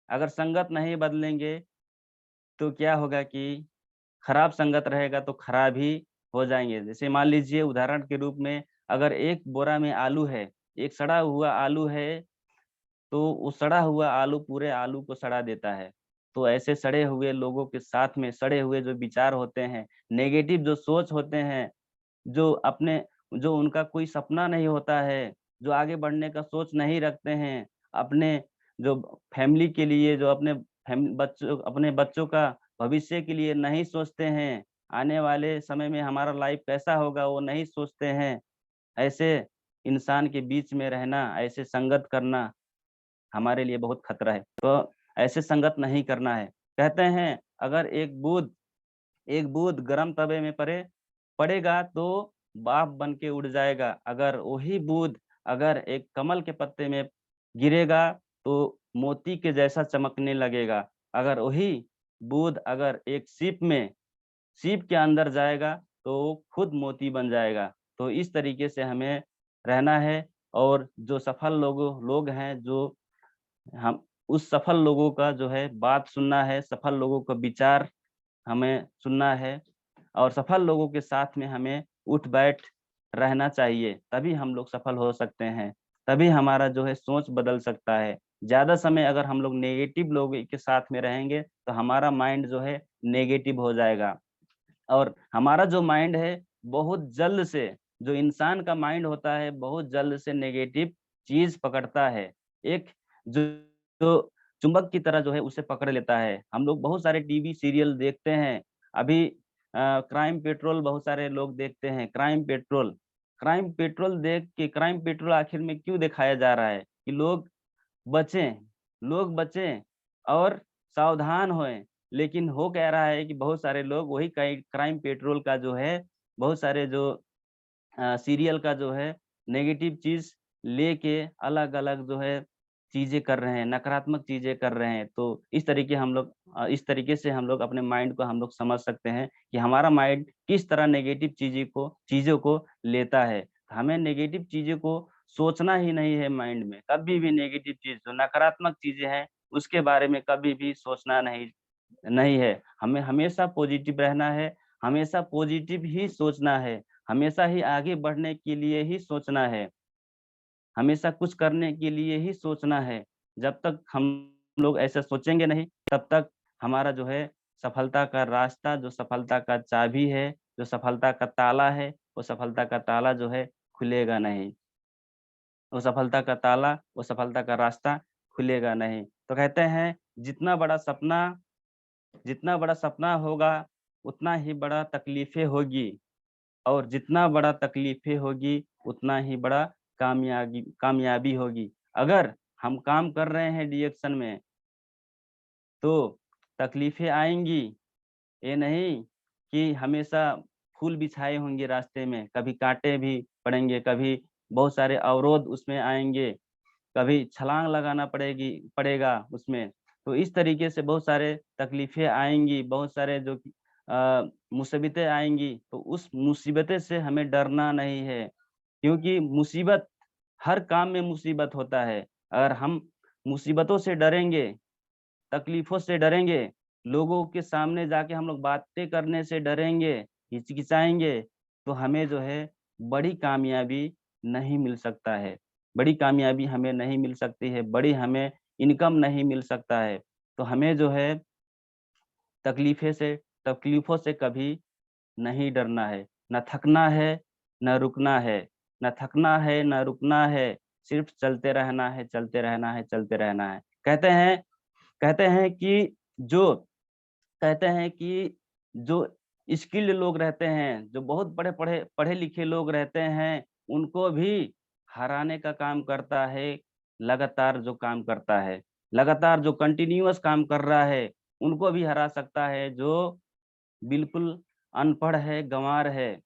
अगर संगत नहीं बदलेंगे तो क्या होगा कि खराब संगत रहेगा तो खराब ही हो जाएंगे। जैसे मान लीजिए उदाहरण के रूप में, अगर एक बोरा में आलू है, एक सड़ा हुआ आलू है, तो वो सड़ा हुआ आलू पूरे आलू को सड़ा देता है। तो ऐसे सड़े हुए लोगों के साथ में सड़े हुए जो विचार होते हैं, नेगेटिव जो सोच होते हैं, जो अपने जो उनका कोई सपना नहीं होता है, जो आगे बढ़ने का सोच नहीं रखते हैं, अपने जो फैमिली के लिए, जो अपने बच्चों का भविष्य के लिए नहीं सोचते हैं, आने वाले समय में हमारा लाइफ कैसा होगा वो नहीं सोचते हैं, ऐसे इंसान के बीच में रहना, ऐसे संगत करना हमारे लिए बहुत खतरा है। तो ऐसे संगत नहीं करना है। कहते हैं अगर एक बूंद गरम तवे में पड़ेगा तो भाप बन के उड़ जाएगा। अगर वही बूंद अगर एक कमल के पत्ते में गिरेगा तो मोती के जैसा चमकने लगेगा। अगर वही बूंद अगर एक सीप के अंदर जाएगा तो वो खुद मोती बन जाएगा। तो इस तरीके से हमें रहना है। और जो सफल लोग हैं, जो हम उस सफल लोगों का जो है बात सुनना है, सफल लोगों का विचार हमें सुनना है और सफल लोगों के साथ में हमें उठ बैठ रहना चाहिए, तभी हम लोग सफल हो सकते हैं, तभी हमारा जो है सोच बदल सकता है। ज्यादा समय अगर हम लोग नेगेटिव लोगों के साथ में रहेंगे तो हमारा माइंड जो है नेगेटिव हो जाएगा। और हमारा जो माइंड है बहुत जल्द से, जो इंसान का माइंड होता है बहुत जल्द से नेगेटिव चीज पकड़ता है। एक जो जो चुंबक की तरह जो है उसे पकड़ लेता है। हम लोग बहुत सारे टीवी सीरियल देखते हैं। अभी क्राइम पेट्रोल बहुत सारे लोग देखते हैं। क्राइम पेट्रोल आखिर में क्यों दिखाया जा रहा है कि बचें लोग बचें और सावधान होएं। लेकिन हो कह रहा है कि बहुत सारे लोग वही क्राइम पेट्रोल का जो है, बहुत सारे जो सीरियल का जो है नेगेटिव चीज लेके अलग अलग जो है चीजें कर रहे हैं, नकारात्मक चीजें कर रहे हैं। तो इस तरीके से हम लोग अपने माइंड को हम लोग समझ सकते हैं कि हमारा माइंड किस तरह नेगेटिव चीजों को लेता है। हमें नेगेटिव चीजों को सोचना ही नहीं है। माइंड में कभी भी नेगेटिव चीज, जो नकारात्मक चीजें हैं, उसके बारे में कभी भी सोचना नहीं नहीं है। हमें हमेशा पॉजिटिव रहना है, हमेशा पॉजिटिव ही सोचना है, हमेशा ही आगे बढ़ने के लिए ही सोचना है, हमेशा कुछ करने के लिए ही सोचना है। जब तक हम लोग ऐसा सोचेंगे नहीं, तब तक हमारा जो है सफलता का रास्ता, जो सफलता का चाबी है, जो सफलता का ताला है, वो सफलता का ताला जो है खुलेगा नहीं। वो सफलता का रास्ता खुलेगा नहीं। तो कहते हैं जितना बड़ा सपना होगा उतना ही बड़ा तकलीफें होगी, और जितना बड़ा तकलीफें होगी उतना ही बड़ा कामयाबी होगी। अगर हम काम कर रहे हैं डायरेक्शन में तो तकलीफें आएंगी। ये नहीं कि हमेशा फूल बिछाए होंगे रास्ते में, कभी कांटे भी पड़ेंगे, कभी बहुत सारे अवरोध उसमें आएंगे, कभी छलांग लगाना पड़ेगा उसमें। तो इस तरीके से बहुत सारे तकलीफें आएंगी, बहुत सारे जो मुसीबतें आएंगी। तो उस मुसीबतें से हमें डरना नहीं है, क्योंकि मुसीबत, हर काम में मुसीबत होता है। अगर हम मुसीबतों से डरेंगे, तकलीफों से डरेंगे, लोगों के सामने जाके हम लोग बातें करने से डरेंगे, हिचकिचाएंगे, तो हमें जो है बड़ी कामयाबी नहीं मिल सकता है। बड़ी कामयाबी हमें नहीं मिल सकती है, बड़ी हमें इनकम नहीं मिल सकता है। तो हमें जो है तकलीफे से तकलीफों से कभी नहीं डरना है, न थकना है, न रुकना है, न थकना है, न रुकना है, सिर्फ चलते रहना है, चलते रहना है, चलते रहना है। कहते हैं कि जो कहते हैं कि जो स्किल्ड लोग रहते हैं, जो बहुत बड़े पढ़े पढ़े लिखे लोग रहते हैं, उनको भी हराने का काम करता है लगातार जो काम करता है, लगातार जो कंटिन्यूअस काम कर रहा है, उनको भी हरा सकता है जो बिल्कुल अनपढ़ है, गँवार है,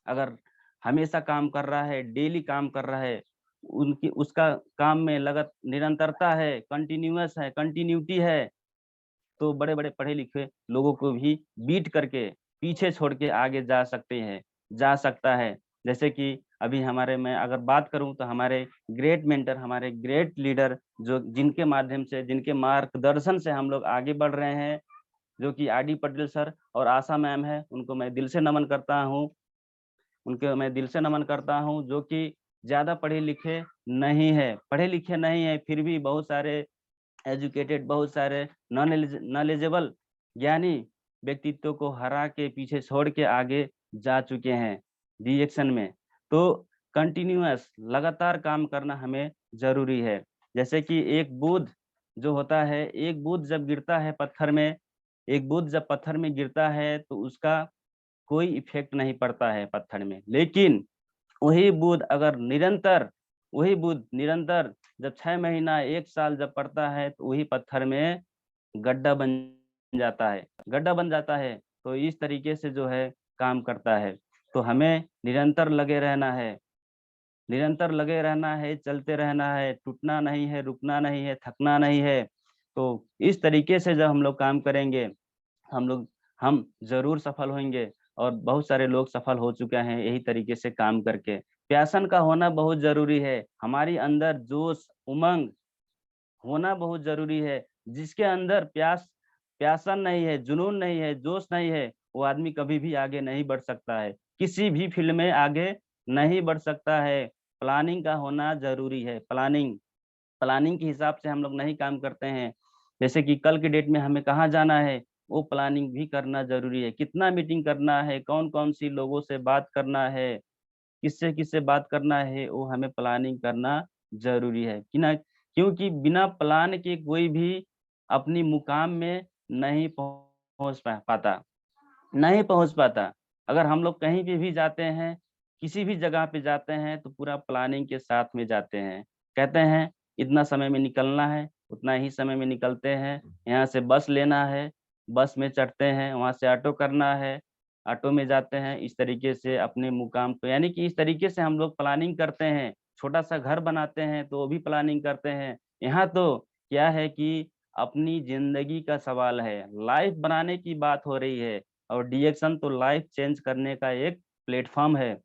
अगर हमेशा काम कर रहा है, डेली काम कर रहा है, उनकी उसका काम में निरंतरता है, कंटीन्यूअस है, कंटिन्यूटी है, तो बड़े-बड़े पढ़े-लिखे लोगों को भी बीट करके, पीछे छोड़ के आगे जा सकता है। जैसे कि अभी मैं अगर बात करूँ तो हमारे ग्रेट मेंटर, हमारे ग्रेट लीडर जो जिनके माध्यम से, जिनके मार्गदर्शन से हम लोग आगे बढ़ रहे हैं, जो कि आर डी पटेल सर और आशा मैम है, उनको मैं दिल से नमन करता हूँ। जो कि ज़्यादा पढ़े-लिखे नहीं है, फिर भी बहुत सारे एजुकेटेड, बहुत सारे नॉलेजेबल ज्ञानी व्यक्तित्व को हरा के, पीछे छोड़ के आगे जा चुके हैं डिरेक्शन में। तो कंटिन्यूअस लगातार काम करना हमें ज़रूरी है। जैसे कि एक बूँद जो होता है, एक बूँद जब गिरता है पत्थर में, एक बूँद जब पत्थर में गिरता है तो उसका कोई इफ़ेक्ट नहीं पड़ता है पत्थर में। लेकिन वही बूँद निरंतर जब 6 महीना, 1 साल जब पड़ता है तो वही पत्थर में गड्ढा बन गड्ढा बन जाता है। तो इस तरीके से जो है काम करता है। तो हमें निरंतर लगे रहना है, चलते रहना है, टूटना नहीं है, रुकना नहीं है, थकना नहीं है। तो इस तरीके से जब हम लोग काम करेंगे, हम लोग हम ज़रूर सफल होंगे और बहुत सारे लोग सफल हो चुके हैं यही तरीके से काम करके। पैशन का होना बहुत ज़रूरी है। हमारी अंदर जोश, उमंग होना बहुत ज़रूरी है। जिसके अंदर पैशन नहीं है, जुनून नहीं है, जोश नहीं है, वो आदमी कभी भी आगे नहीं बढ़ सकता है। किसी भी फ़ील्ड में आगे नहीं बढ़ सकता है। प्लानिंग का होना ज़रूरी है। प्लानिंग के हिसाब से हम लोग नहीं काम करते हैं। जैसे कि कल के डेट में हमें कहाँ जाना है, वो प्लानिंग भी करना ज़रूरी है। कितना मीटिंग करना है, कौन-कौन सी लोगों से बात करना है, किससे-किससे बात करना है, वो हमें प्लानिंग करना ज़रूरी है। क्योंकि बिना प्लान के कोई भी अपनी मुकाम में नहीं पहुँच पाता। अगर हम लोग कहीं पे भी जाते हैं, किसी भी जगह पे जाते हैं तो पूरा प्लानिंग के साथ में जाते हैं। कहते हैं इतना समय में निकलना है, उतना ही समय में निकलते हैं। यहाँ से बस लेना है, बस में चढ़ते हैं, वहाँ से ऑटो करना है, ऑटो में जाते हैं। इस तरीके से अपने मुकाम पे यानी कि इस तरीके से हम लोग प्लानिंग करते हैं। छोटा-सा घर बनाते हैं तो वो भी प्लानिंग करते हैं। यहाँ तो क्या है कि अपनी ज़िंदगी का सवाल है, लाइफ़ बनाने की बात हो रही है। और डीएक्शन तो लाइफ चेंज करने का एक प्लेटफ़ॉर्म है।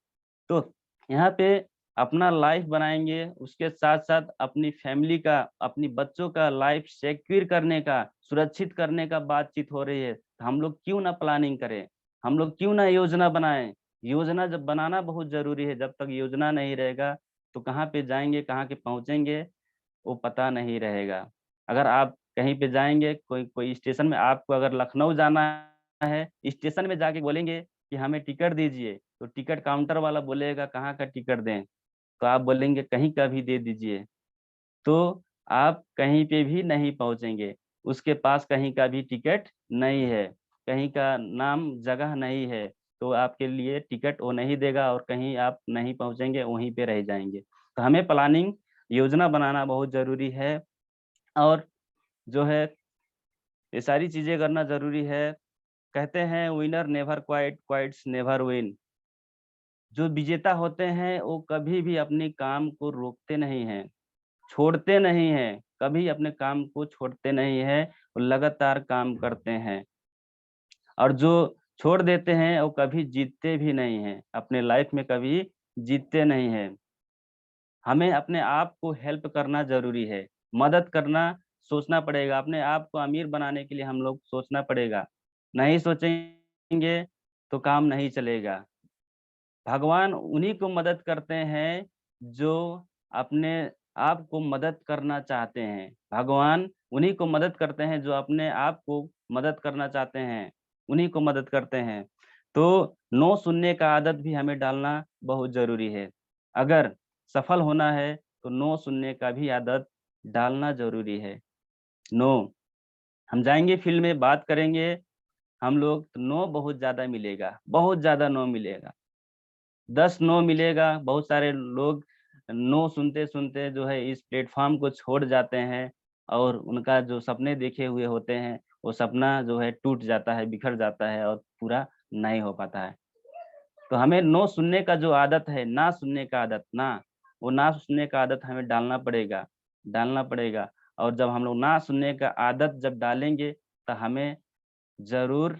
तो यहाँ पे अपना लाइफ बनाएँगे, उसके साथ-साथ अपनी फैमिली का, अपनी बच्चों का लाइफ सिक्योर करने का, सुरक्षित करने का बातचीत हो रही है। तो हम लोग क्यों ना प्लानिंग करें? हम लोग क्यों ना योजना बनाएँ? योजना जब बनाना बहुत ज़रूरी है, जब तक योजना नहीं रहेगा, तो कहाँ पे जाएँगे, कहाँ के पहुँचेंगे, वो पता नहीं रहेगा। अगर आप कहीं पे जाएँगे, कोई कोई स्टेशन में आपको अगर लखनऊ जाना है, स्टेशन में जाके बोलेंगे कि हमें टिकट दीजिए, तो टिकट काउंटर वाला बोलेगा कहाँ का टिकट दें? तो आप बोलेंगे कहीं का भी दे दीजिए, तो आप कहीं पे भी नहीं पहुँचेंगे। उसके पास कहीं का भी टिकट नहीं है, कहीं का नाम जगह नहीं है, तो आपके लिए टिकट वो नहीं देगा और कहीं आप नहीं पहुँचेंगे, वहीं पे रह जाएँगे। तो हमें प्लानिंग, योजना बनाना बहुत ज़रूरी है और जो है ये सारी चीज़ें करना ज़रूरी है। कहते हैं winner never quit, quits never win. जो विजेता होते हैं वो कभी भी अपने काम को रोकते नहीं हैं, छोड़ते नहीं हैं, कभी अपने काम को छोड़ते नहीं हैं, वो लगातार काम करते हैं। और जो छोड़ देते हैं वो कभी जीतते भी नहीं हैं, अपने लाइफ में कभी जीतते नहीं हैं। हमें अपने आप को हेल्प करना ज़रूरी है, मदद करना सोचना पड़ेगा, अपने आप को अमीर बनाने के लिए हम लोग सोचना पड़ेगा। नहीं सोचेंगे तो काम नहीं चलेगा। भगवान उन्हीं को मदद करते हैं जो अपने आप को मदद करना चाहते हैं। भगवान उन्हीं को मदद करते हैं जो अपने आप को मदद करना चाहते हैं, उन्हीं को मदद करते हैं। तो नो सुनने का आदत भी हमें डालना बहुत ज़रूरी है। अगर सफल होना है तो नो सुनने का भी आदत डालना ज़रूरी है। नो हम जाएँगे फील्ड में बात करेंगे हम लोग तो नो बहुत ज़्यादा नो मिलेगा। 10 नो मिलेगा, बहुत सारे लोग नो सुनते-सुनते जो है इस प्लेटफ़ॉर्म को छोड़ जाते हैं और उनका जो सपने देखे हुए होते हैं, वो सपना जो है टूट जाता है, बिखर जाता है और पूरा नहीं हो पाता है। तो हमें नो सुनने का जो आदत है, ना सुनने का आदत, वो ना सुनने का आदत हमें डालना पड़ेगा। और जब हम लोग ना सुनने का आदत जब डालेंगे तो हमें जरूर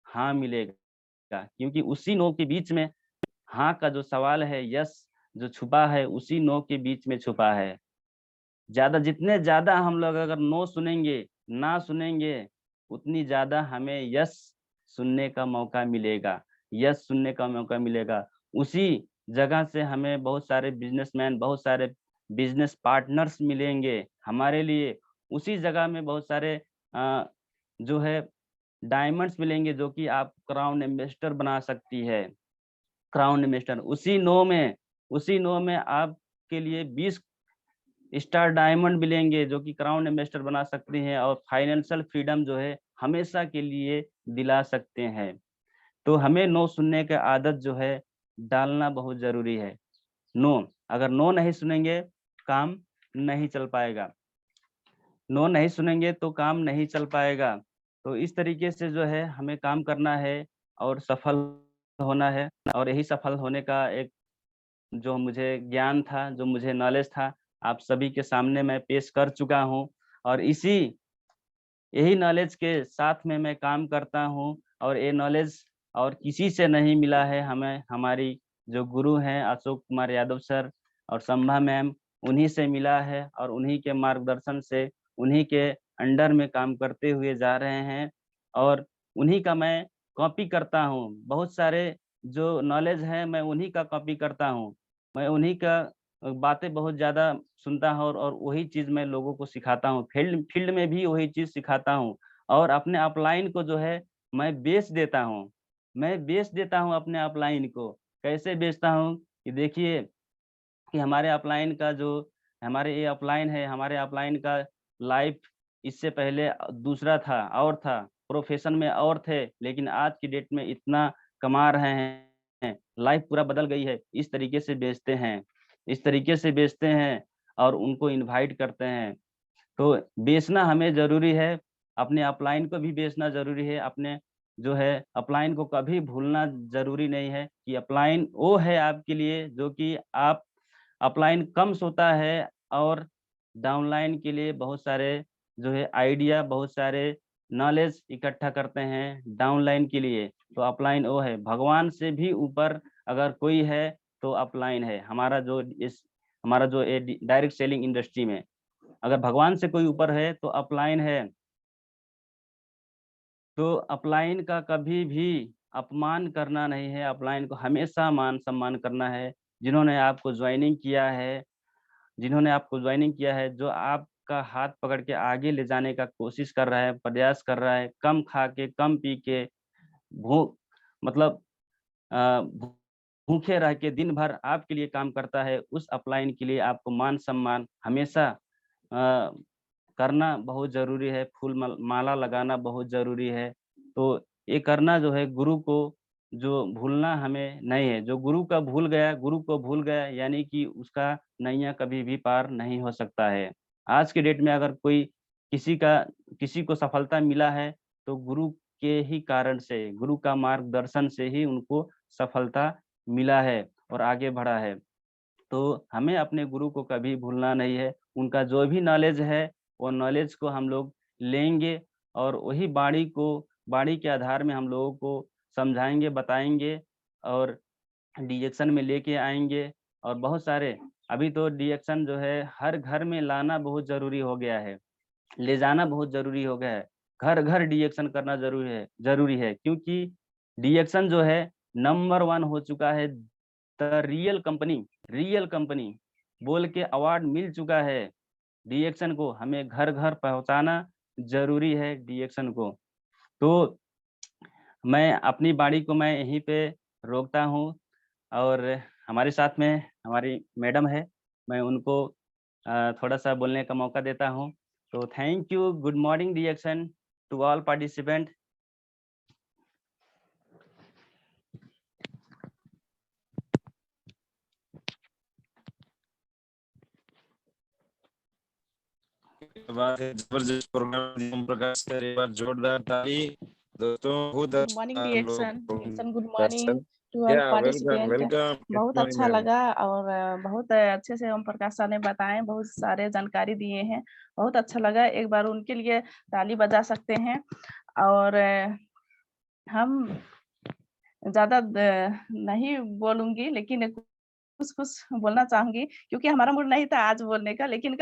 हाँ मिलेगा, क्योंकि उसी नो के बीच में हाँ का जो सवाल है, यस जो छुपा है, उसी नो के बीच में छुपा है। जितने ज्यादा हम लोग अगर नो सुनेंगे, ना सुनेंगे, उतनी ज्यादा हमें यस सुनने का मौका मिलेगा, यस सुनने का मौका मिलेगा। उसी जगह से हमें बहुत सारे बिजनेसमैन, बहुत सारे बिजनेस पार्टनर्स मिलेंगे हमारे लिए। उसी जगह में बहुत सारे जो है डायमंड्स मिलेंगे, जो कि आप क्राउन एम्बेसडर बना सकती है। क्राउन इन्वेस्टर उसी नो में आपके लिए 20 स्टार डायमंड मिलेंगे, जो कि क्राउन इन्वेस्टर बना सकते हैं और फाइनेंशियल फ्रीडम जो है हमेशा के लिए दिला सकते हैं। तो हमें नो सुनने की आदत जो है डालना बहुत जरूरी है। नो, अगर नो नहीं सुनेंगे काम नहीं चल पाएगा, नो नहीं सुनेंगे तो काम नहीं चल पाएगा। तो इस तरीके से जो है हमें काम करना है और सफल होना है। और यही सफल होने का एक जो मुझे ज्ञान था, जो मुझे नॉलेज था, आप सभी के सामने मैं पेश कर चुका हूँ। और यही नॉलेज के साथ में मैं काम करता हूँ। और ये नॉलेज और किसी से नहीं मिला है हमें, हमारी जो गुरु हैं अशोक कुमार यादव सर और संभा मैम, उन्हीं से मिला है। और उन्हीं के मार्गदर्शन से, उन्हीं के अंडर में काम करते हुए जा रहे हैं। और उन्हीं का मैं कॉपी करता हूँ। बहुत सारे जो नॉलेज है मैं उन्हीं का कॉपी करता हूँ। मैं उन्हीं का बातें बहुत ज्यादा सुनता हूँ और वही चीज मैं लोगों को सिखाता हूँ। फील्ड फील्ड में भी वही चीज सिखाता हूँ। और अपने अपलाइन को जो है मैं बेच देता हूँ अपने अपलाइन को। कैसे बेचता हूँ कि देखिए कि हमारे अपलाइन का जो हमारे ये अपलाइन है, हमारे अपलाइन का लाइफ इससे पहले दूसरा था, और था, प्रोफेशन में और थे, लेकिन आज की डेट में इतना कमा रहे हैं, लाइफ पूरा बदल गई है। इस तरीके से बेचते हैं, इस तरीके से बेचते हैं और उनको इनवाइट करते हैं। तो बेचना हमें जरूरी है, अपने अपलाइन को भी बेचना जरूरी है। अपने जो है अपलाइन को कभी भूलना जरूरी नहीं है कि अपलाइन वो है आपके लिए जो कि आप अपलाइन कम सोता है और डाउनलाइन के लिए बहुत सारे जो है आइडिया, बहुत सारे नॉलेज इकट्ठा करते हैं डाउनलाइन के लिए। तो अपलाइन वो है, भगवान से भी ऊपर अगर कोई है तो अपलाइन है। हमारा जो डायरेक्ट सेलिंग इंडस्ट्री में अगर भगवान से कोई ऊपर है तो अपलाइन है। तो अपलाइन का कभी भी अपमान करना नहीं है, अपलाइन को हमेशा मान सम्मान करना है। जिन्होंने आपको ज्वाइनिंग किया है, जिन्होंने आपको ज्वाइनिंग किया है, जो आपका हाथ पकड़ के आगे ले जाने का कोशिश कर रहा है, प्रयास कर रहा है, कम खा के कम पी के भूख मतलब भूखे रह के दिन भर आपके लिए काम करता है, उस अपलाइन के लिए आपको मान सम्मान हमेशा करना बहुत जरूरी है। फूल माला लगाना बहुत जरूरी है। तो ये करना जो है, गुरु को जो भूलना हमें नहीं है। जो गुरु को भूल गया यानी कि उसका नैया कभी भी पार नहीं हो सकता है। आज के डेट में अगर कोई किसी को सफलता मिला है तो गुरु के ही कारण से, गुरु का मार्गदर्शन से ही उनको सफलता मिला है और आगे बढ़ा है। तो हमें अपने गुरु को कभी भूलना नहीं है। उनका जो भी नॉलेज है वो नॉलेज को हम लोग लेंगे और वही बाणी के आधार में हम लोगों को समझाएंगे, बताएंगे और डीएक्शन में लेके आएंगे। और बहुत सारे अभी तो डीएक्शन जो है हर घर में लाना बहुत जरूरी हो गया है, ले जाना बहुत जरूरी हो गया है। घर घर डीएक्शन करना जरूरी है क्योंकि डीएक्शन जो है नंबर 1 हो चुका है। द रियल कंपनी बोल के अवार्ड मिल चुका है। डीएक्शन को हमें घर घर पहुंचाना जरूरी है, डीएक्शन को। तो मैं अपनी बाड़ी को मैं यहीं पे रोकता हूँ। और हमारे साथ में हमारी मैडम है, मैं उनको थोड़ा सा बोलने का मौका देता हूँ। तो थैंक यू, गुड मॉर्निंग डीएक्शन टू ऑल पार्टिसिपेंट। जबरदस्त प्रोग्राम प्रकाश कर, एक बार जोरदार ताली। दोस्तों बहुत गुड अच्छा मॉर्निंग हम लोग reaction good session. Morning to all welcome participant. Welcome बहुत मॉर्निंग अच्छा मैम। लगा और बहुत अच्छे से ओम प्रकाश सर ने बताए, बहुत सारे जानकारी दिए हैं, बहुत अच्छा लगा। एक बार उनके लिए ताली बजा सकते हैं। और हम ज्यादा नहीं बोलूंगी, लेकिन कुछ कुछ बोलना चाहूंगी क्योंकि हमारा मूड नहीं था आज बोलने का, लेकिन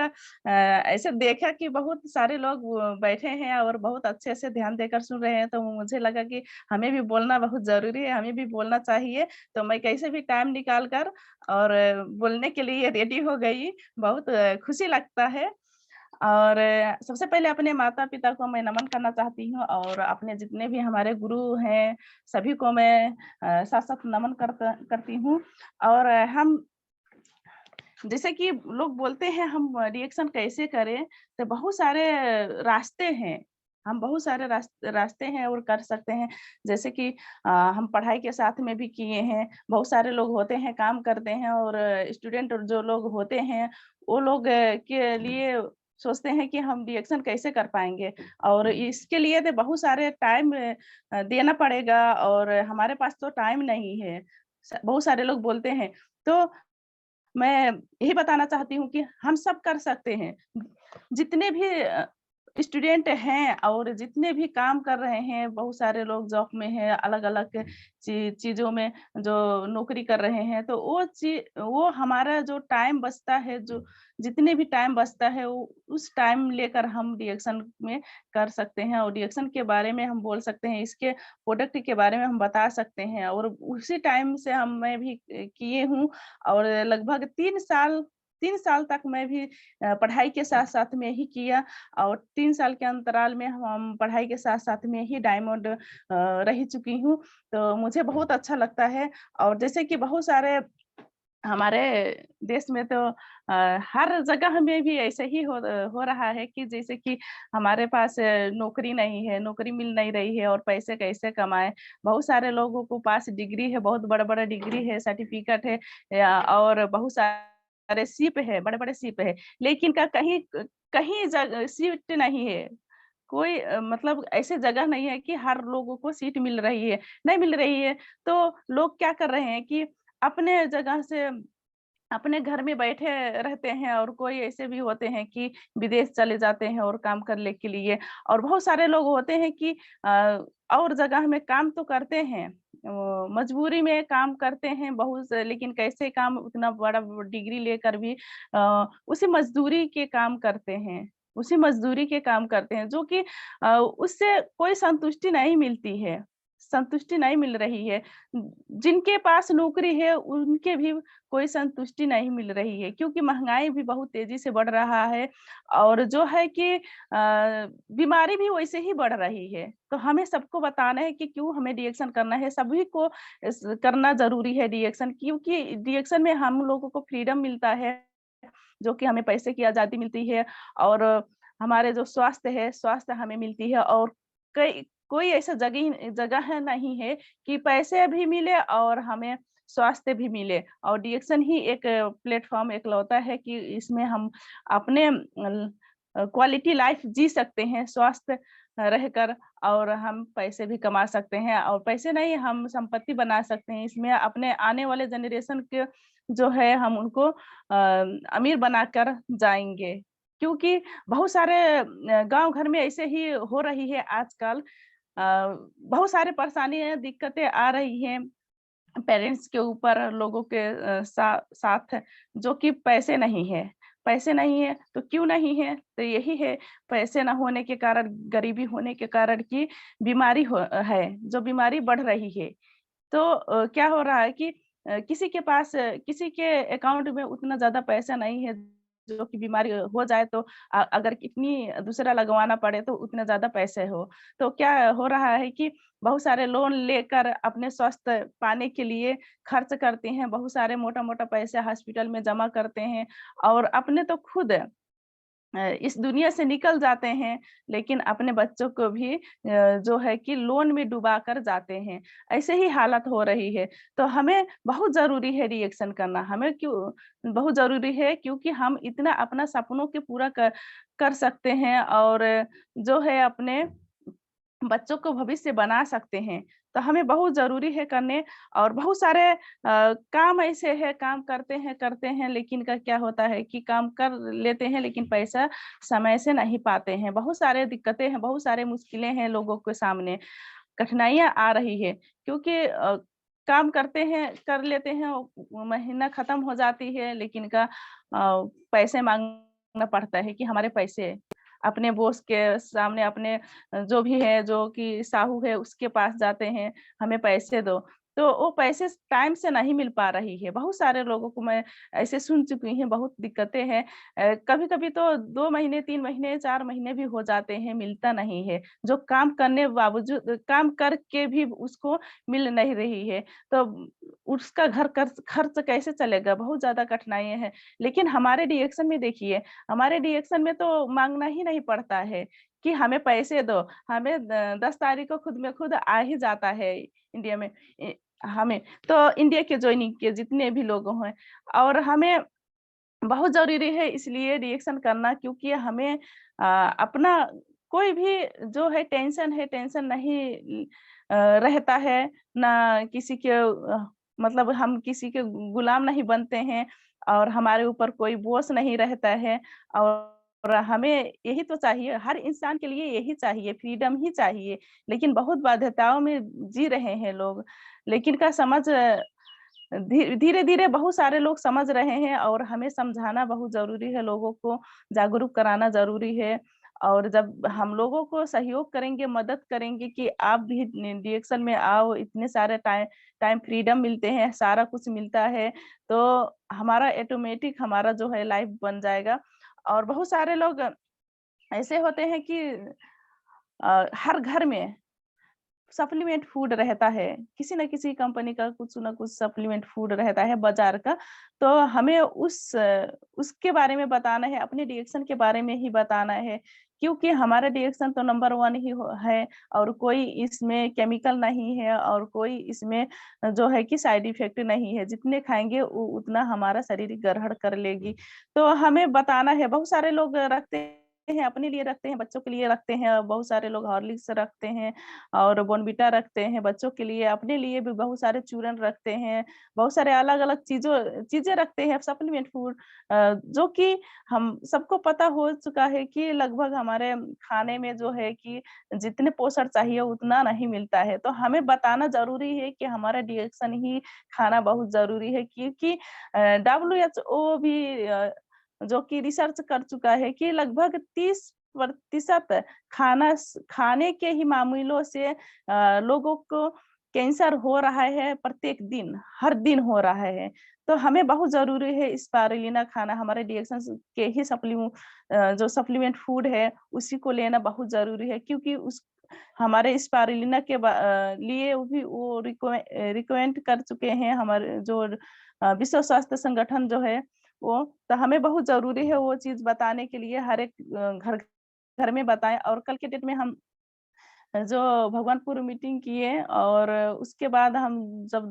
ऐसे देखा कि बहुत सारे लोग बैठे हैं और बहुत अच्छे से ध्यान देकर सुन रहे हैं, तो मुझे लगा कि हमें भी बोलना बहुत जरूरी है, हमें भी बोलना चाहिए। तो मैं कैसे भी टाइम निकाल कर और बोलने के लिए रेडी हो गई। बहुत खुशी लगता है। और सबसे पहले अपने माता-पिता को मैं नमन करना चाहती हूँ और अपने जितने भी हमारे गुरु हैं, सभी को मैं साथ-साथ नमन करती हूँ। और हम जैसे कि लोग बोलते हैं हम रिएक्शन कैसे करें, तो बहुत सारे रास्ते हैं। हम बहुत सारे रास्ते हैं और कर सकते हैं। जैसे कि हम पढ़ाई के साथ में भी किए हैं। बहुत सारे लोग होते हैं, काम करते हैं और स्टूडेंट जो लोग होते हैं, वो लोग के लिए सोचते हैं कि हम रिएक्शन कैसे कर पाएँगे, और इसके लिए तो बहुत सारे टाइम देना पड़ेगा और हमारे पास तो टाइम नहीं है। बहुत सारे लोग बोलते हैं। तो मैं यही बताना चाहती हूँ कि हम सब कर सकते हैं। जितने भी स्टूडेंट हैं और जितने भी काम कर रहे हैं, बहुत सारे लोग जॉब में हैं, अलग-अलग चीज़ों में जो नौकरी कर रहे हैं, तो वो हमारा जो टाइम बचता है, जो जितने भी टाइम बचता है, वो उस टाइम लेकर हम रिएक्शन में कर सकते हैं और रिएक्शन के बारे में हम बोल सकते हैं, इसके प्रोडक्ट के बारे में हम बता सकते हैं और उसी टाइम से मैं भी किए हूँ। और लगभग 3 साल तक मैं भी पढ़ाई के साथ-साथ में ही किया और 3 साल के अंतराल में हम पढ़ाई के साथ-साथ में ही डायमंड रह चुकी हूँ। तो मुझे बहुत अच्छा लगता है। और जैसे कि बहुत सारे हमारे देश में तो हर जगह में भी ऐसे ही हो रहा है कि जैसे कि हमारे पास नौकरी नहीं है, नौकरी मिल नहीं रही है और पैसे कैसे कमाएँ। बहुत सारे लोगों को पास डिग्री है, बहुत बड़ा-बड़ा डिग्री है, सर्टिफ़िकेट है और बहुत सारे सिप है, बड़े-बड़े सिप है, लेकिन कहीं कहीं सीट नहीं है। कोई मतलब ऐसे जगह नहीं है कि हर लोगों को सीट मिल रही है, नहीं मिल रही है, तो लोग क्या कर रहे हैं कि अपने जगह से अपने घर में बैठे रहते हैं और कोई ऐसे भी होते हैं कि विदेश चले जाते हैं और काम करने के लिए, और बहुत सारे लोग होते हैं कि और जगह में काम तो करते हैं, मजबूरी में काम करते हैं बहुत लेकिन कैसे काम उतना बड़ा डिग्री लेकर भी उसी मजदूरी के काम करते हैं, उसी मजदूरी के काम करते हैं जो कि उससे कोई संतुष्टि नहीं मिलती है, संतुष्टि नहीं मिल रही है। जिनके पास नौकरी है उनके भी कोई संतुष्टि नहीं मिल रही है क्योंकि महँगाई भी बहुत तेज़ी से बढ़ रहा है और जो है कि बीमारी भी वैसे ही बढ़ रही है। तो हमें सबको बताना है कि क्यों हमें रिएक्शन करना है, सभी को करना ज़रूरी है रिएक्शन, क्योंकि रिएक्शन में हम लोगों को फ्रीडम मिलता है, जो कि हमें पैसे की आज़ादी मिलती है और हमारे जो स्वास्थ्य है, स्वास्थ्य हमें मिलती है और कई कोई ऐसा जगह नहीं है कि पैसे भी मिले और हमें स्वास्थ्य भी मिले, और रिएक्शन ही एक प्लेटफ़ॉर्म इकलौता है कि इसमें हम अपने क्वालिटी लाइफ़ जी सकते हैं, स्वस्थ रहकर, और हम पैसे भी कमा सकते हैं और पैसे नहीं हम संपत्ति बना सकते हैं। इसमें अपने आने वाले जनरेशन के जो है हम उनको अमीर बनाकर जाएँगे। क्योंकि बहुत सारे गाँव घर में ऐसे ही हो रही है आजकल। बहुत सारे परेशानियाँ, दिक्कतें आ रही हैं पेरेंट्स के ऊपर, लोगों के साथ, जो कि पैसे नहीं है, तो क्यों नहीं है? तो यही है, पैसे ना होने के कारण, गरीबी होने के कारण कि बीमारी है, जो बीमारी बढ़ रही है। तो क्या हो रहा है कि किसी के पास किसी के अकाउंट में उतना ज़्यादा पैसा नहीं है, जो कि बीमारी हो जाए तो अगर किडनी दूसरा लगवाना पड़े तो उतने ज़्यादा पैसे हो। तो क्या हो रहा है कि बहुत सारे लोन लेकर अपने स्वास्थ्य पाने के लिए खर्च करते हैं, बहुत सारे मोटा-मोटा पैसे हॉस्पिटल में जमा करते हैं और अपने तो खुद इस दुनिया से निकल जाते हैं, लेकिन अपने बच्चों को भी जो है कि लोन में डुबा कर जाते हैं। ऐसे ही हालत हो रही है। तो हमें बहुत ज़रूरी है रिएक्शन करना। हमें क्यों बहुत ज़रूरी है, क्योंकि हम इतना अपना सपनों के पूरा कर कर सकते हैं और जो है अपने बच्चों को भविष्य बना सकते हैं। तो हमें बहुत ज़रूरी है करने, और बहुत सारे काम ऐसे हैं, काम करते हैं, लेकिन का क्या होता है कि काम कर लेते हैं लेकिन पैसा समय से नहीं पाते हैं। बहुत सारे दिक्कतें हैं, बहुत सारे मुश्किलें हैं लोगों के सामने, कठिनाइयाँ आ रही है, क्योंकि काम करते हैं, कर लेते हैं, महीना खत्म हो जाती है, लेकिन पैसे माँगना पड़ता है कि हमारे पैसे, अपने बॉस के सामने, अपने जो भी है, जो कि साहू है, उसके पास जाते हैं, हमें पैसे दो। तो वो पैसे टाइम से नहीं मिल पा रही है। बहुत सारे लोगों को मैं ऐसे सुन चुकी हूँ, बहुत दिक्कतें हैं। कभी-कभी तो 2 महीने, 3 महीने, 4 महीने भी हो जाते हैं, मिलता नहीं है। जो काम करने बावजूद, काम करके भी उसको मिल नहीं रही है, तो उसका घर खर्च खर्च कैसे चलेगा? बहुत ज़्यादा कठिनाइयाँ हैं। लेकिन हमारे डिएक्शन में देखिए, हमारे डिएक्शन में तो माँगना ही नहीं पड़ता है कि हमें पैसे दो, हमें 10 तारीख को खुद में खुद आ ही जाता है इंडिया में, हमें। तो इंडिया के जॉइनिंग के जितने भी लोग हैं, और हमें बहुत ज़रूरी है इसलिए रिएक्शन करना, क्योंकि हमें अपना कोई भी जो है टेंशन नहीं रहता है, ना किसी के मतलब हम किसी के गुलाम नहीं बनते हैं, और हमारे ऊपर कोई बोझ नहीं रहता है, और हमें यही तो चाहिए, हर इंसान के लिए यही चाहिए, फ्रीडम ही चाहिए। लेकिन बहुत बाध्यताओं में जी रहे हैं लोग, लेकिन धीरे-धीरे बहुत सारे लोग समझ रहे हैं, और हमें समझाना बहुत ज़रूरी है, लोगों को जागरूक कराना ज़रूरी है। और जब हम लोगों को सहयोग करेंगे, मदद करेंगे कि आप भी डिरेक्शन में आओ, इतने सारे टाइम फ्रीडम मिलते हैं, सारा कुछ मिलता है, तो हमारा ऑटोमेटिक हमारा जो है लाइफ बन जाएगा। और बहुत सारे लोग ऐसे होते हैं कि हर घर में सप्लीमेंट फूड रहता है, किसी न किसी कंपनी का कुछ न कुछ सप्लीमेंट फूड रहता है बाज़ार का, तो हमें उसके बारे में बताना है, अपने डिएक्शन के बारे में ही बताना है, क्योंकि हमारा डिएक्शन तो नंबर 1 ही है, और कोई इसमें केमिकल नहीं है, और कोई इसमें जो है कि साइड इफ़ेक्ट नहीं है, जितने खाएँगे उतना हमारा शरीर ग्रहण कर लेगी। तो हमें बताना है, बहुत सारे लोग रखते हैं, अपने लिए रखते हैं, बच्चों के लिए रखते हैं, बहुत सारे लोग हॉर्लिक्स रखते हैं, और बॉर्नविटा रखते हैं बच्चों के लिए, अपने लिए भी बहुत सारे चूरन रखते हैं, बहुत सारे अलग-अलग चीज़ें रखते हैं सप्लीमेंट फूड, जो कि हम सबको पता हो चुका है कि लगभग हमारे खाने में जो है कि जितने पोषण चाहिए उतना नहीं मिलता है। तो हमें बताना ज़रूरी है कि हमारा डिएक्शन ही खाना बहुत ज़रूरी है, क्योंकि WHO भी जो कि रिसर्च कर चुका है कि लगभग 30% खाने के ही मामलों से लोगों को कैंसर हो रहा है प्रत्येक दिन, हर दिन हो रहा है। तो हमें बहुत ज़रूरी है स्पारुलिना खाना, हमारे डिएक्शंस के ही जो सप्लीमेंट फूड है, उसी को लेना बहुत ज़रूरी है, क्योंकि उस हमारे स्पारुलिना के लिए वो रिकमेंड कर चुके हैं हमारे जो विश्व स्वास्थ्य संगठन जो है वो। तो हमें बहुत ज़रूरी है वो चीज़ बताने के लिए, हर एक घर घर में बताएँ। और कल के डेट में हम जो भगवानपुर मीटिंग किए, और उसके बाद हम जब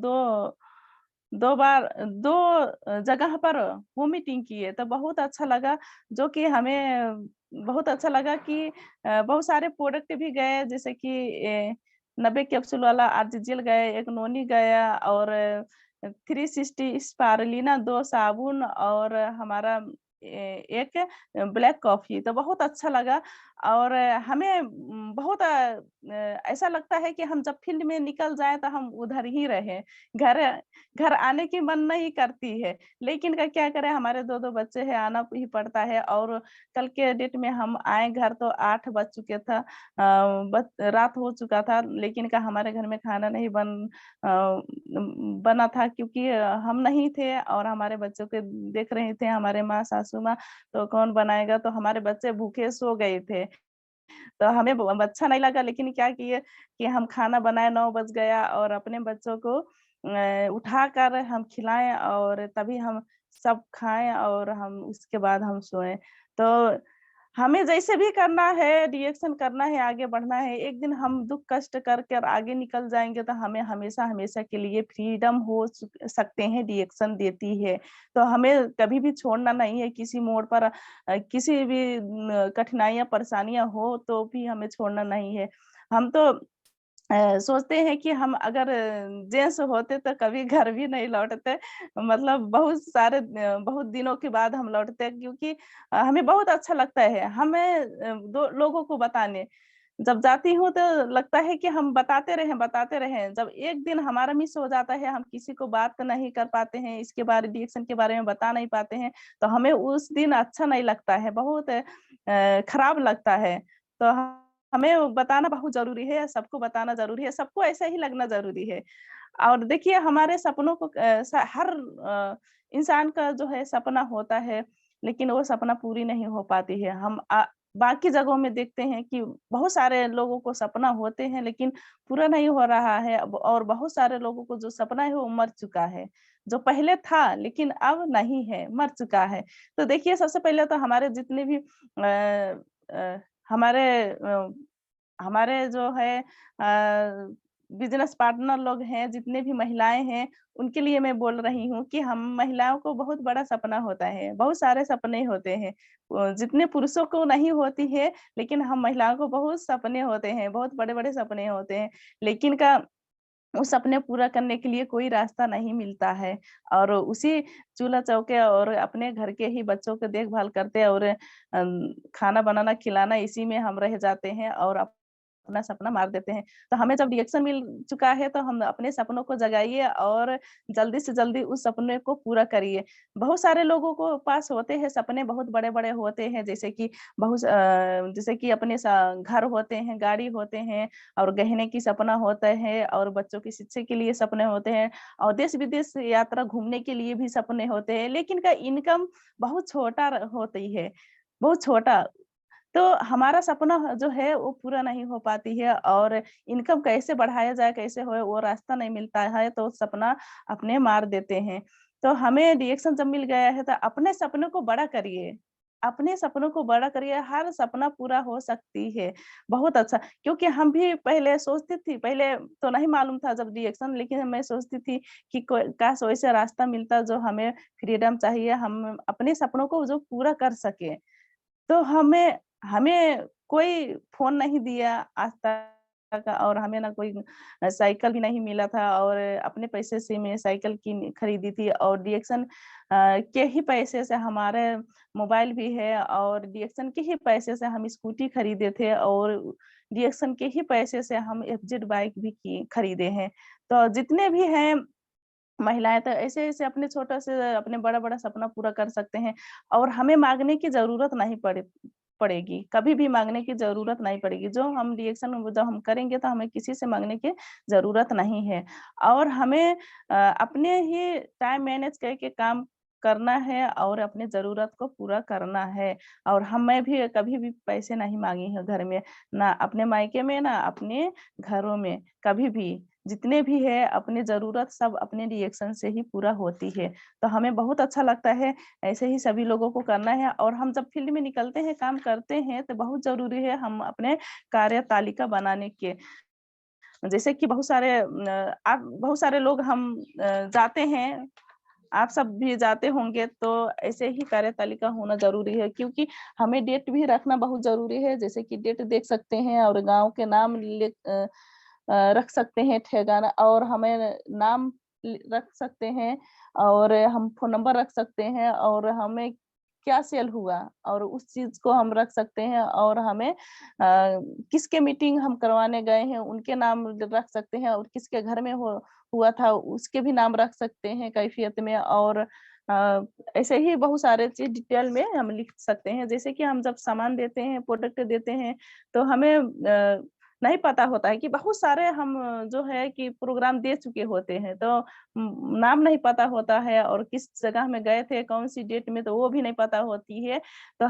2 जगह पर वो मीटिंग किए, तो बहुत अच्छा लगा, जो कि हमें बहुत अच्छा लगा कि बहुत सारे प्रोडक्ट भी गए, जैसे कि 90 कैप्सूल वाला आर्जेजिल गए, एक नोनी गया, और 360 स्पारुलिना 2 साबुन, और हमारा एक ब्लैक कॉफ़ी, तो बहुत अच्छा लगा। और हमें बहुत ऐसा लगता है कि हम जब फील्ड में निकल जाएँ तो हम उधर ही रहें, घर घर आने की मन नहीं करती है, लेकिन क्या करें, हमारे 2-2 बच्चे हैं, आना ही पड़ता है। और कल के डेट में हम आए घर तो 8 बज चुके था, रात हो चुका था, लेकिन हमारे घर में खाना नहीं बना था, क्योंकि हम नहीं थे, और हमारे बच्चों के देख रहे थे हमारे माँ, सासू माँ, तो कौन बनाएगा, तो हमारे बच्चे भूखे सो गए थे। तो हमें अच्छा नहीं लगा, लेकिन क्या किए कि हम खाना बनाए, 9 बज गया, और अपने बच्चों को उठाकर हम खिलाएँ, और तभी हम सब खाएँ, और हम उसके बाद हम सोएँ। तो हमें जैसे भी करना है, रिएक्शन करना है, आगे बढ़ना है, एक दिन हम दुःख कष्ट करके और आगे निकल जाएँगे, तो हमें हमेशा-हमेशा के लिए फ्रीडम हो सकते हैं, रिएक्शन देती है। तो हमें कभी भी छोड़ना नहीं है, किसी मोड़ पर किसी भी कठिनाइयाँ, परेशानियाँ हो तो भी हमें छोड़ना नहीं है। हम तो सोचते हैं कि हम अगर जेंट्स होते तो कभी घर भी नहीं लौटते। मतलब बहुत दिनों के बाद हम लौटते हैं, क्योंकि हमें बहुत अच्छा लगता है। हमें 2 लोगों को बताने जब जाती हूँ तो लगता है कि हम बताते रहें। जब एक दिन हमारा मिस हो जाता है, हम किसी को बात नहीं कर पाते हैं, इसके बारे रिएक्शन के बारे में बता नहीं पाते हैं, तो हमें उस दिन अच्छा नहीं लगता है, बहुत खराब लगता है। तो हमें बताना बहुत ज़रूरी है, सबको बताना ज़रूरी है, सबको ऐसा ही लगना ज़रूरी है। और देखिए हमारे सपनों को हर इंसान का जो है सपना होता है, लेकिन वो सपना पूरी नहीं हो पाती है। हम बाकी जगहों में देखते हैं कि बहुत सारे लोगों को सपना होते हैं, लेकिन पूरा नहीं हो रहा है। और बहुत सारे लोगों को जो सपना है वो मर चुका है। जो पहले था लेकिन अब नहीं है, मर चुका है। तो देखिए सबसे पहले तो हमारे जितने भी अ, हमारे अ, हमारे जो है बिज़नेस पार्टनर लोग हैं, जितने भी महिलाएँ हैं, उनके लिए मैं बोल रही हूँ कि हम महिलाओं को बहुत बड़ा सपना होता है, बहुत सारे सपने होते हैं। जितने पुरुषों को नहीं होती है, लेकिन हम महिलाओं को बहुत सपने होते हैं, बहुत बड़े-बड़े सपने होते हैं। लेकिन वो सपने पूरा करने के लिए कोई रास्ता नहीं मिलता है, और उसी चूल्हा-चौके और अपने घर के ही बच्चों की देखभाल करते और खाना बनाना, खिलाना इसी में हम रह जाते हैं और अपना सपना मार देते हैं। तो हमें जब रिएक्शन मिल चुका है तो हम अपने सपनों को जगाइए और जल्दी से जल्दी उस सपने को पूरा करिए। बहुत सारे लोगों को पास होते हैं सपने, बहुत बड़े-बड़े होते हैं, जैसे कि अपने घर होते हैं, गाड़ी होते हैं और गहने की सपना होता है और बच्चों की शिक्षा के लिए सपने होते हैं और देश-विदेश यात्रा घूमने के लिए भी सपने होते हैं, लेकिन का इनकम बहुत छोटा होती है, बहुत छोटा। तो हमारा सपना जो है वो पूरा नहीं हो पाती है और इनकम कैसे बढ़ाया जाए, कैसे होए वो रास्ता नहीं मिलता है, तो सपना अपने मार देते हैं। तो हमें रिएक्शन जब मिल गया है तो अपने सपनों को बड़ा करिए, अपने सपनों को बड़ा करिए, हर सपना पूरा हो सकती है। बहुत अच्छा, क्योंकि हम भी पहले सोचती थी, पहले तो नहीं मालूम था जब रिएक्शन, लेकिन मैं सोचती थी कि कोई काश वैसा रास्ता मिलता जो हमें फ्रीडम चाहिए, हम अपने सपनों को जो पूरा कर सकें। तो हमें हमें कोई फ़ोन नहीं दिया आज तक और हमें ना कोई साइकिल भी नहीं मिला था और अपने पैसे से मैं साइकिल खरीदी थी और डीएक्सन के ही पैसे से हमारे मोबाइल भी है और डीएक्सन के ही पैसे से हम स्कूटी खरीदे थे और डीएक्सन के ही पैसे से हम एफजेड बाइक भी खरीदे हैं। तो जितने भी हैं महिलाएँ तो ऐसे-ऐसे अपने छोटा से अपने बड़ा-बड़ा सपना पूरा कर सकते हैं और हमें माँगने की ज़रूरत नहीं पड़ेगी, कभी भी माँगने की ज़रूरत नहीं पड़ेगी। जो हम रिएक्शन जब हम करेंगे तो हमें किसी से माँगने की ज़रूरत नहीं है और हमें अपने ही टाइम मैनेज करके काम करना है और अपनी ज़रूरत को पूरा करना है और मैं भी कभी भी पैसे नहीं माँगी हूँ घर में, ना अपने मायके में, ना अपने घरों में, कभी भी। जितने भी है अपनी ज़रूरत सब अपने रिएक्शन से ही पूरा होती है। तो हमें बहुत अच्छा लगता है, ऐसे ही सभी लोगों को करना है और हम जब फील्ड में निकलते हैं, काम करते हैं तो बहुत ज़रूरी है हम अपने कार्य तालिका बनाने के। जैसे कि बहुत सारे लोग हम जाते हैं, आप सब भी जाते होंगे तो ऐसे ही कार्यतालिका होना ज़रूरी है क्योंकि हमें डेट भी रखना बहुत ज़रूरी है। जैसे कि डेट देख सकते हैं और गाँव के नाम रख सकते हैं ठिकाना और हमें नाम रख सकते हैं और हम फ़ोन नंबर रख सकते हैं और हमें क्या सेल हुआ और उस चीज़ को हम रख सकते हैं और हमें किसके मीटिंग हम करवाने गए हैं उनके नाम रख सकते हैं और किसके घर में हुआ था उसके भी नाम रख सकते हैं कैफियत में और ऐसे ही बहुत सारे चीज़ डिटेल में हम लिख सकते हैं। जैसे कि हम जब सामान देते हैं, प्रोडक्ट देते हैं तो हमें नहीं पता होता है कि बहुत सारे हम जो है कि प्रोग्राम दे चुके होते हैं तो नाम नहीं पता होता है और किस जगह में गए थे, कौन-सी डेट में तो वो भी नहीं पता होती है। तो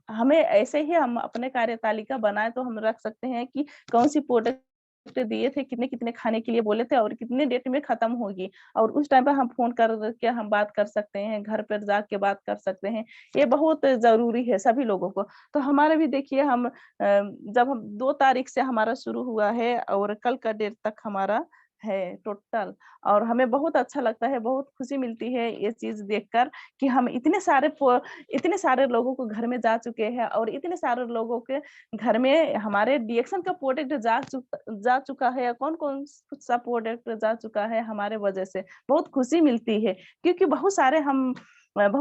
हमें ऐसे ही हम अपने कार्यतालिका बनाएँ तो हम रख सकते हैं कि कौन-सी प्रोडक्ट दिए थे, कितने-कितने खाने के लिए बोले थे और कितने डेट में खत्म होगी और उस टाइम पे हम फ़ोन कर के हम बात कर सकते हैं, घर पर जाके बात कर सकते हैं। ये बहुत ज़रूरी है सभी लोगों को। तो हमारा भी देखिए जब हम 2 तारीख से हमारा शुरू हुआ है और कल का डेट तक हमारा है टोटल। और हमें बहुत अच्छा लगता है, बहुत खुशी मिलती है ये चीज़ देखकर कि हम इतने सारे लोगों को घर में जा चुके हैं और इतने सारे लोगों के घर में हमारे डीएक्शन का प्रोडक्ट जा चुका है। कौन-कौन सा प्रोडक्ट जा चुका है हमारे वजह से, बहुत खुशी मिलती है क्योंकि बहुत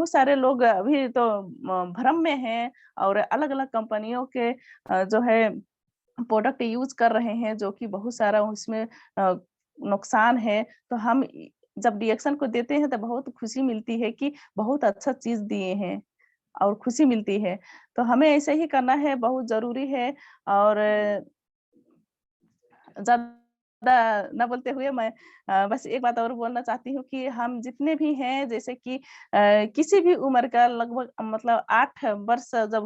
सारे लोग अभी तो भ्रम में हैं और अलग-अलग कंपनियों के जो है प्रोडक्ट यूज़ कर रहे हैं जो कि बहुत सारा उसमें नुकसान है। तो हम जब रिएक्शन को देते हैं तो बहुत खुशी मिलती है कि बहुत अच्छा चीज़ दिए हैं और खुशी मिलती है। तो हमें ऐसे ही करना है, बहुत ज़रूरी है। और ज़्यादा ना बोलते हुए मैं बस एक बात और बोलना चाहती हूँ कि हम जितने भी हैं जैसे कि किसी भी उम्र का लगभग मतलब 8 वर्ष जब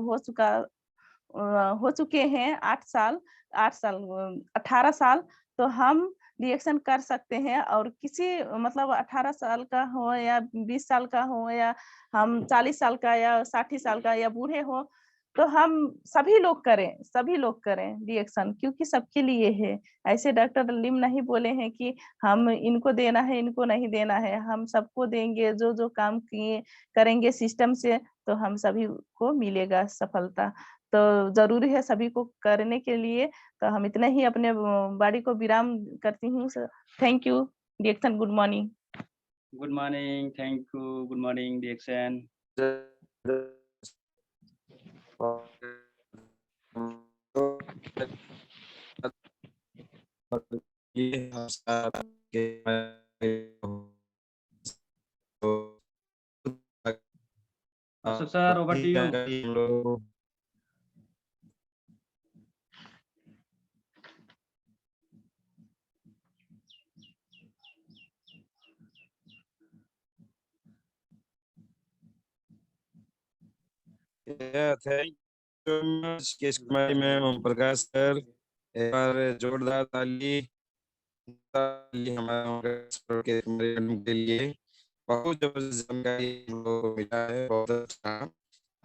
हो चुके हैं 8 साल 18 साल, तो हम रिएक्शन कर सकते हैं। और किसी मतलब 18 साल का हो या 20 साल का हो या हम 40 साल का या 60 साल का या बूढ़े हों, तो हम सभी लोग करें रिएक्शन क्योंकि सबके लिए है। ऐसे डॉक्टर लिम नहीं बोले हैं कि हम इनको देना है, इनको नहीं देना है। हम सबको देंगे, जो काम करेंगे सिस्टम से, तो हम सभी को मिलेगा सफलता। तो ज़रूरी है सभी को करने के लिए। तो हम इतना ही अपने वाणी को विराम करती हूँ। Thank you. Reaction good morning. Good morning, thank you, good morning reaction. ये हम साथ के Ashok sir, over to you. हम लोगों को thank you much Kesh Kumari ma'am, Om Prakash sir, एक बार जोरदार ताली हमारे केश कुमारी मैडम के लिए। बहुत जबरदस्त जानकारी हम लोगों को मिला है, बहुत अच्छा।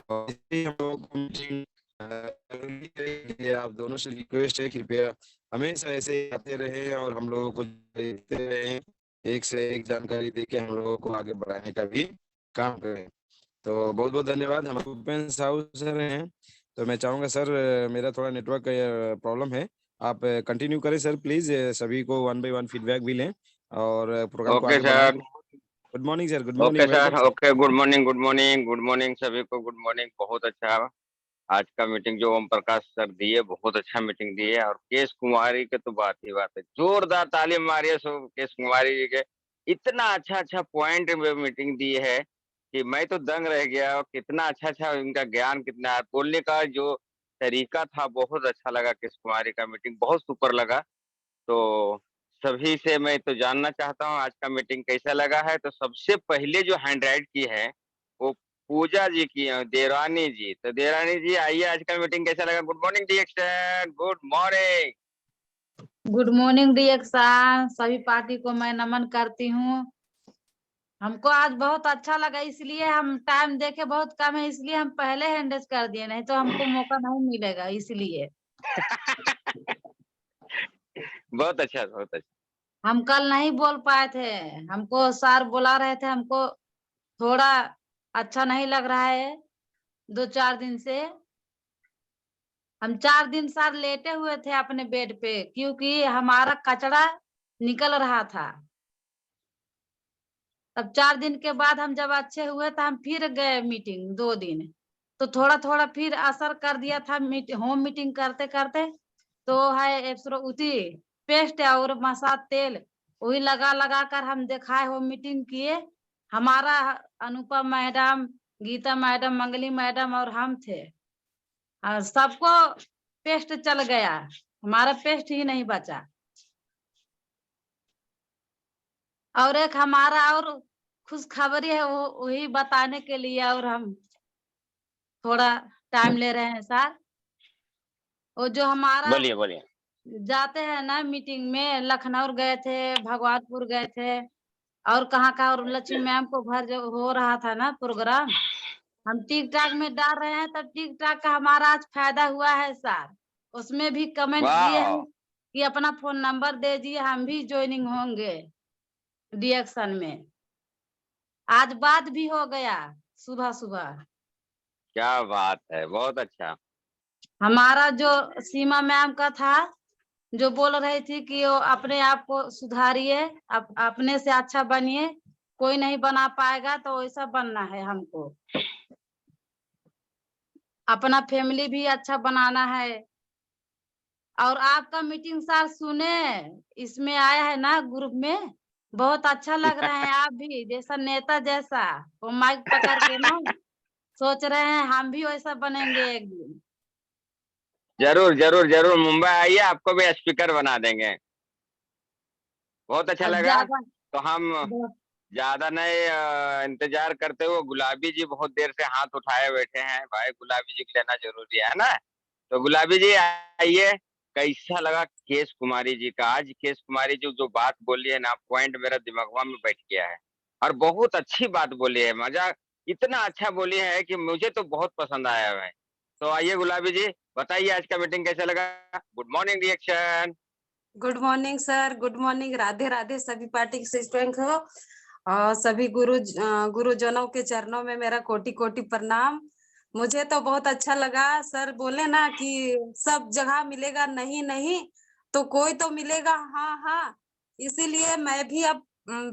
और इसलिए हम लोगों को मीटिंग के लिए आप दोनों से रिक्वेस्ट है, कृपया हमेशा ऐसे ही आते रहे और हम लोगों को देखते रहे, एक से एक जानकारी देके हम लोगों को आगे बढ़ाने का भी काम करें। तो बहुत बहुत धन्यवाद। हम भूपेन साहू सर हैं, तो मैं चाहूंगा सर, मेरा थोड़ा नेटवर्क प्रॉब्लम है, आप कंटिन्यू करें सर प्लीज। सभी को 1 बाय 1 फीडबैक भी लें और प्रोग्राम को ओके आगे बढ़ाएं। Sir. Good morning sir, good okay morning, sir. Welcome sir. Okay, good morning, good morning, good morning सभी को, गुड मॉर्निंग। बहुत अच्छा आज का मीटिंग जो ओम प्रकाश सर दिए, बहुत अच्छा मीटिंग दिए। और केश कुमारी के तो बात ही बात है, जोरदार ताली मारिए सब केश कुमारी जी के। इतना अच्छा अच्छा पॉइंट में मीटिंग दी है कि मैं तो दंग रह गया। कितना अच्छा अच्छा इनका ज्ञान, कितना बोलने का जो तरीका था, बहुत अच्छा लगा। केश कुमारी का मीटिंग बहुत सुपर लगा। तो सभी से मैं तो जानना चाहता हूँ आज का मीटिंग कैसा लगा है। तो सबसे पहले जो हैंड राइट की है वो पूजा जी की है, देवरानी जी। तो देवरानी जी आइए, आज का मीटिंग कैसा लगा। Good morning reaction, good morning. Good morning reaction, सभी पार्टी को मैं नमन करती हूँ। हमको आज बहुत अच्छा लगा, इसलिए हम टाइम देके बहुत कम है, इसलिए हम पहले हैंडल कर दिए, नहीं तो हमको मौका नहीं मिलेगा इसलिए। बहुत अच्छा, बहुत अच्छा। हम कल नहीं बोल पाए थे, हमको सर बुला रहे थे, हमको थोड़ा अच्छा नहीं लग रहा है 2-4 दिन से। हम 4 दिन सर लेटे हुए थे अपने बेड पे क्योंकि हमारा कचरा निकल रहा था। तब 4 दिन के बाद हम जब अच्छे हुए तो हम फिर गए मीटिंग 2 दिन, तो थोड़ा थोड़ा फिर असर कर दिया था होम मीटिंग करते करते। तो है पेस्ट और मसाज तेल वही लगा लगा कर हम दिखाए, होम मीटिंग किए। हमारा अनुपम मैडम, गीता मैडम, मंगली मैडम और हम थे, और सबको पेस्ट चल गया, हमारा पेस्ट ही नहीं बचा। और एक हमारा और खुशखबरी है, वो वही बताने के लिए और हम थोड़ा टाइम ले रहे हैं सर। वो जो हमारा बोलिए बोलिए। जाते हैं ना मीटिंग में, लखनऊ गए थे, भगवानपुर गए थे और कहाँ और लक्ष्मी मैम को घर जो हो रहा था ना प्रोग्राम, हम टिकटॉक में डाल रहे हैं, तो टिकटॉक का हमारा आज फायदा हुआ है सर। उसमें भी कमेंट किए वाह, हैं कि अपना फोन नंबर दे दीजिए, हम भी ज्वाइनिंग होंगे रिएक्शन में। आज बात भी हो गया सुबह सुबह। क्या बात है, बहुत अच्छा। हमारा जो सीमा मैम का था, जो बोल रही थी कि वो अपने आप को सुधारिए, अपने से अच्छा बनिए, कोई नहीं बना पाएगा तो वैसा बनना है हमको, अपना फैमिली भी अच्छा बनाना है। और आपका मीटिंग सर सुने, इसमें आया है ना ग्रुप में, बहुत अच्छा लग रहा है। आप भी जैसा नेता जैसा वो माइक पकड़ के ना सोच रहे हैं हम भी वैसा बनेंगे एक दिन। जरूर जरूर जरूर, मुंबई आइए, आपको भी स्पीकर बना देंगे। बहुत अच्छा अब लगा। ज्यादा तो हम ज्यादा नहीं इंतजार करते हुए, गुलाबी जी बहुत देर से हाथ उठाए बैठे हैं, भाई गुलाबी जी को लेना जरूरी है ना। तो गुलाबी जी आइए, कैसा लगा केश कुमारी जी का? आज केश कुमारी जी जो बात बोली है ना, पॉइंट मेरा दिमागवा में बैठ गया है, और बहुत अच्छी बात बोली है। मजा इतना अच्छा बोली है कि मुझे तो बहुत पसंद आया है। तो आइए गुलाबी जी, बताइए आज का मीटिंग कैसा लगा? Good morning reaction. Good morning sir, good morning, Radhe Radhe सभी पार्टी के स्टूडेंट हो, और सभी गुरुजनों के चरणों में मेरा कोटि कोटि प्रणाम। मुझे तो बहुत अच्छा लगा। सर बोले ना कि सब जगह मिलेगा, नहीं नहीं तो कोई तो मिलेगा, हाँ हाँ। इसीलिए मैं भी अब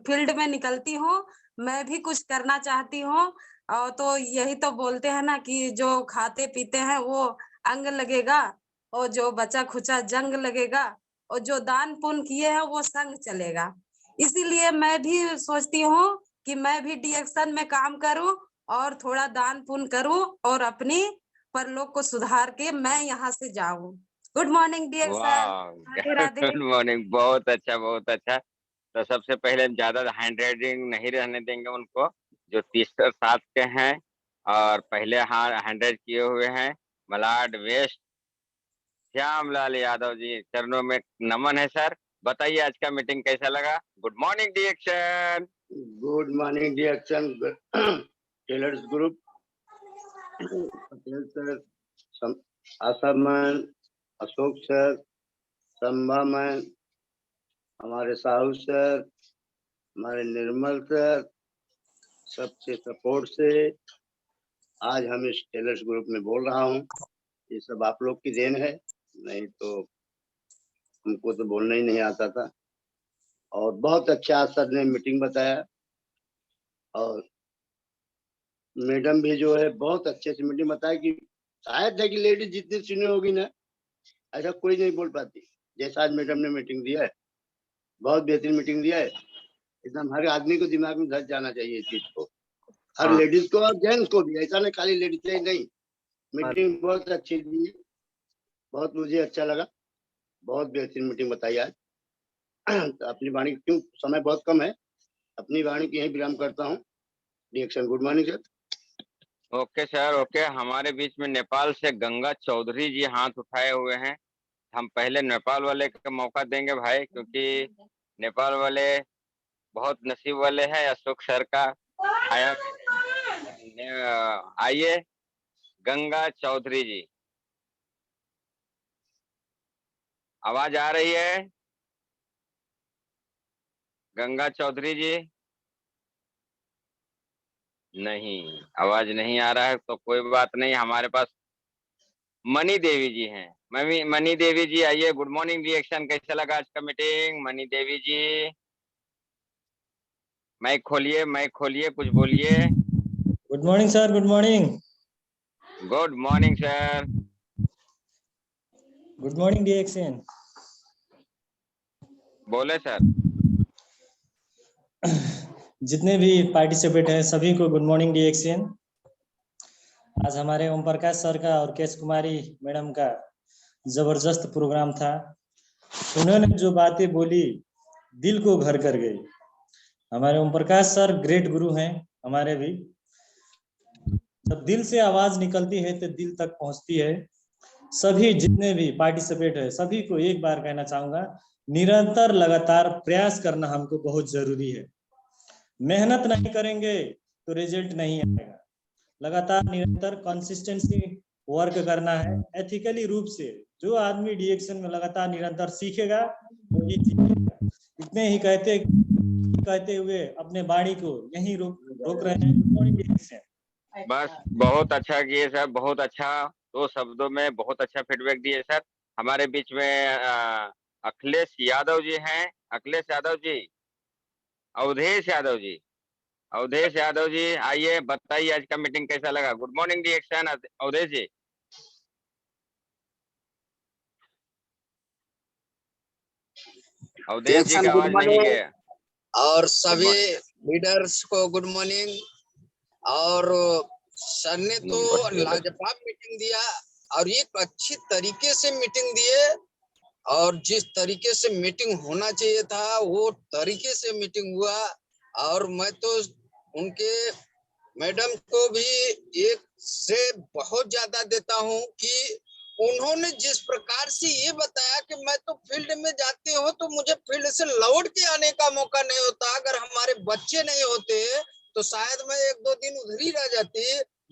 फील्ड में निकलती हूँ, मैं भी कुछ करना चाहती हूँ। और तो यही तो बोलते हैं ना कि जो खाते पीते हैं वो अंग लगेगा, और जो बचा खुचा जंग लगेगा, और जो दान पुण्य किए हैं वो संग चलेगा। इसीलिए मैं भी सोचती हूँ कि मैं भी डीएक्शन में काम करूं और थोड़ा दान पुण्य करूं और अपनी परलोक को सुधार के मैं यहाँ से जाऊं। Good morning डीएक्शन। राधे वाह, राधे। गुड मॉर्निंग, बहुत अच्छा बहुत अच्छा। तो सबसे पहले हम ज्यादा हैंड राइटिंग नहीं रहने देंगे उनको, जो 30-7 के हैं और पहले हैंड राइट किए हुए हैं। मलाड वेस्ट श्यामलाल यादव जी, चरणों में नमन है सर। बताइए आज का मीटिंग कैसा लगा? गुड मॉर्निंग डिएक्शन। गुड मॉर्निंग डिएक्शन tailors group, Patel sir, Asha ma'am, Ashok sir, Sambha ma'am, हमारे साहू सर, हमारे निर्मल सर, सबके सपोर्ट से आज हम इस टेलर्स ग्रुप में बोल रहा हूँ। ये सब आप लोग की देन है, नहीं तो हमको तो बोलना ही नहीं आता था। और बहुत अच्छा सर ने मीटिंग बताया, और मैडम भी जो है बहुत अच्छे से मीटिंग बताया कि शायद है कि लेडीज जितनी सुनी होगी ना, ऐसा कोई नहीं बोल पाती जैसा आज मैडम ने मीटिंग दिया है। बहुत बेहतरीन मीटिंग दिया है, एकदम हर आदमी को दिमाग में धस जाना चाहिए इस चीज को, हर लेडीज को और जेंट्स को भी, ऐसा नहीं खाली लेडीज ही नहीं। मीटिंग बहुत अच्छी दी, बहुत मुझे अच्छा लगा, बहुत बेहतरीन मीटिंग बताई आज। तो अपनी वाणी, क्यों समय बहुत कम है, अपनी वाणी की यही विराम करता हूँ। Reaction, good morning sir. Okay sir, okay. हमारे बीच में नेपाल से गंगा चौधरी जी हाथ उठाए हुए हैं। हम पहले नेपाल वाले को मौका देंगे भाई, क्योंकि नेपाल वाले बहुत नसीब वाले हैं। अशोक सर का आया। आइए गंगा चौधरी जी, आवाज आ रही है? गंगा चौधरी जी, नहीं, आवाज नहीं आ रहा है तो कोई बात नहीं। हमारे पास मनी देवी जी हैं। मनी देवी जी आइए, गुड मॉर्निंग रिएक्शन। कैसा लगा आज का मीटिंग? मनी देवी जी माइक खोलिए, कुछ बोलिए। Good morning sir, good morning. Good morning sir. Good morning reaction. बोले सर। जितने भी पार्टिसिपेट हैं सभी को गुड मॉर्निंग रिएक्शन। आज हमारे ओम प्रकाश सर का और केश कुमारी मैडम का जबरदस्त प्रोग्राम था। उन्होंने जो बातें बोली दिल को घर कर गई। हमारे ओम प्रकाश सर ग्रेट गुरु हैं हमारे भी। जब दिल से आवाज निकलती है तो दिल तक पहुंचती है। सभी जितने भी पार्टिसिपेट है सभी को एक बार कहना चाहूंगा, निरंतर लगातार प्रयास करना हमको बहुत जरूरी है। मेहनत नहीं करेंगे तो रिजल्ट नहीं आएगा। लगातार निरंतर कंसिस्टेंसी वर्क करना है, एथिकली रूप से जो आदमी डीएक्शन में लगातार निरंतर सीखेगा वही सीखेगा। इतने ही कहते हुए अपने वाणी को यहीं रोक रहे हैं। गुड मॉर्निंग डीएक्शन। बस बहुत अच्छा किए सर, बहुत अच्छा। 2 शब्दों में बहुत अच्छा फीडबैक दिए सर। हमारे बीच में अखिलेश यादव जी हैं। अखिलेश यादव जी, अवधेश यादव जी, अवधेश यादव जी आइए, बताइए आज का मीटिंग कैसा लगा। गुड मॉर्निंग डीएक्शन अवधेश जी। अवधेश जी का आवाज नहीं गया। और सभी लीडर्स को गुड मॉर्निंग। और सर ने तो लाजवाब मीटिंग दिया और एक अच्छी तरीके से मीटिंग दिए और जिस तरीके से मीटिंग होना चाहिए था वो तरीके से मीटिंग हुआ। और मैं तो उनके मैडम को भी एक से बहुत ज्यादा देता हूं कि उन्होंने जिस प्रकार से ये बताया कि मैं तो फील्ड में जाती हूँ तो मुझे फील्ड से लौट के आने का मौका नहीं होता। अगर हमारे बच्चे नहीं होते तो शायद मैं 1-2 दिन उधर ही रह जाती,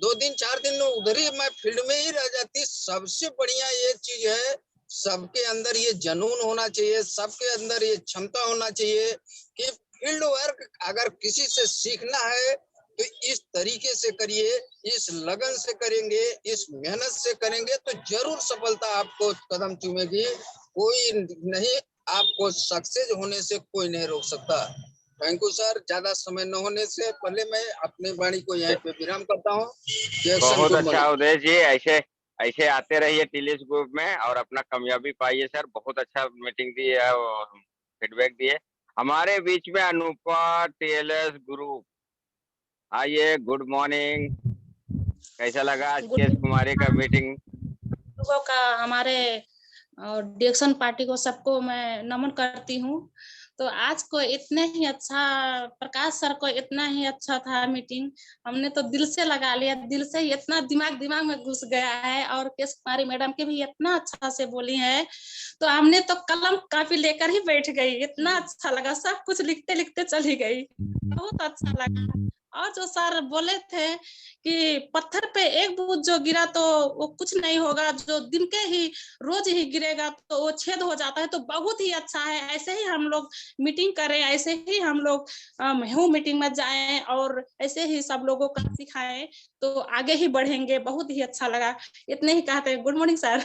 2 दिन 4 दिन उधर ही मैं फील्ड में ही रह जाती। सबसे बढ़िया ये चीज है, सबके अंदर ये जुनून होना चाहिए, सबके अंदर ये क्षमता होना चाहिए कि फील्ड वर्क अगर किसी से सीखना है तो इस तरीके से करिए, इस लगन से करेंगे, इस मेहनत से करेंगे तो जरूर सफलता आपको कदम चूमेगी। कोई नहीं, आपको सक्सेस होने से कोई नहीं रोक सकता। Thank you sir. ज्यादा समय न होने से पहले मैं अपनी वाणी को यहीं पे विराम करता हूँ। बहुत अच्छा अवधेश जी, ऐसे ऐसे आते रहिए टीएलएस ग्रुप में और अपना कामयाबी पाइए सर। बहुत अच्छा मीटिंग दी है, फीडबैक दिए। हमारे बीच में अनुपा टीएलएस ग्रुप, आइए। गुड मॉर्निंग, कैसा लगा आज केस कुमारी का मीटिंग? लोगों का हमारे डिएक्शन पार्टी को सबको मैं नमन करती हूँ। तो आज को इतने ही अच्छा, प्रकाश सर को इतना ही अच्छा था मीटिंग, हमने तो दिल से लगा लिया, दिल से ही इतना दिमाग में घुस गया है। और केस कुमारी मैडम के भी इतना अच्छा से बोली है तो हमने तो कलम कापी लेकर ही बैठ गई। इतना अच्छा लगा, सब कुछ लिखते लिखते चली गई, बहुत अच्छा लगा। और जो सर बोले थे कि पत्थर पे एक बूंद जो गिरा तो वो कुछ नहीं होगा, जो दिन के ही रोज ही गिरेगा तो वो छेद हो जाता है, तो बहुत ही अच्छा है। ऐसे ही हम लोग मीटिंग करें, ऐसे ही हम लोग मीटिंग में जाएं और ऐसे ही सब लोगों का सिखाएं तो आगे ही बढ़ेंगे। बहुत ही अच्छा लगा, इतने ही कहते हैं। Good morning sir.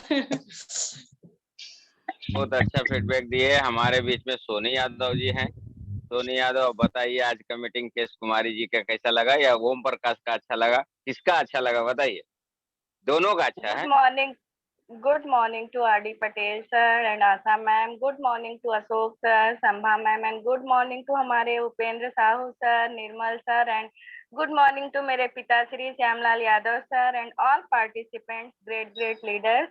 बहुत अच्छा फीडबैक दिए। हमारे बीच में सोनी यादव जी हैं। सोनी यादव, बताइए आज का मीटिंग केस कुमारी जी का कैसा लगा या ओम प्रकाश का अच्छा लगा? किसका अच्छा लगा बताइए? दोनों का अच्छा है। Good morning to R.D. Patel sir and Asa ma'am. Good morning to Ashok sir, Sambha ma'am, and good morning to हमारे Upendra Sahu sir, Nirmal sir, and good morning to मेरे पिताश्री Shyamlal Yadav sir and all participants, great leaders.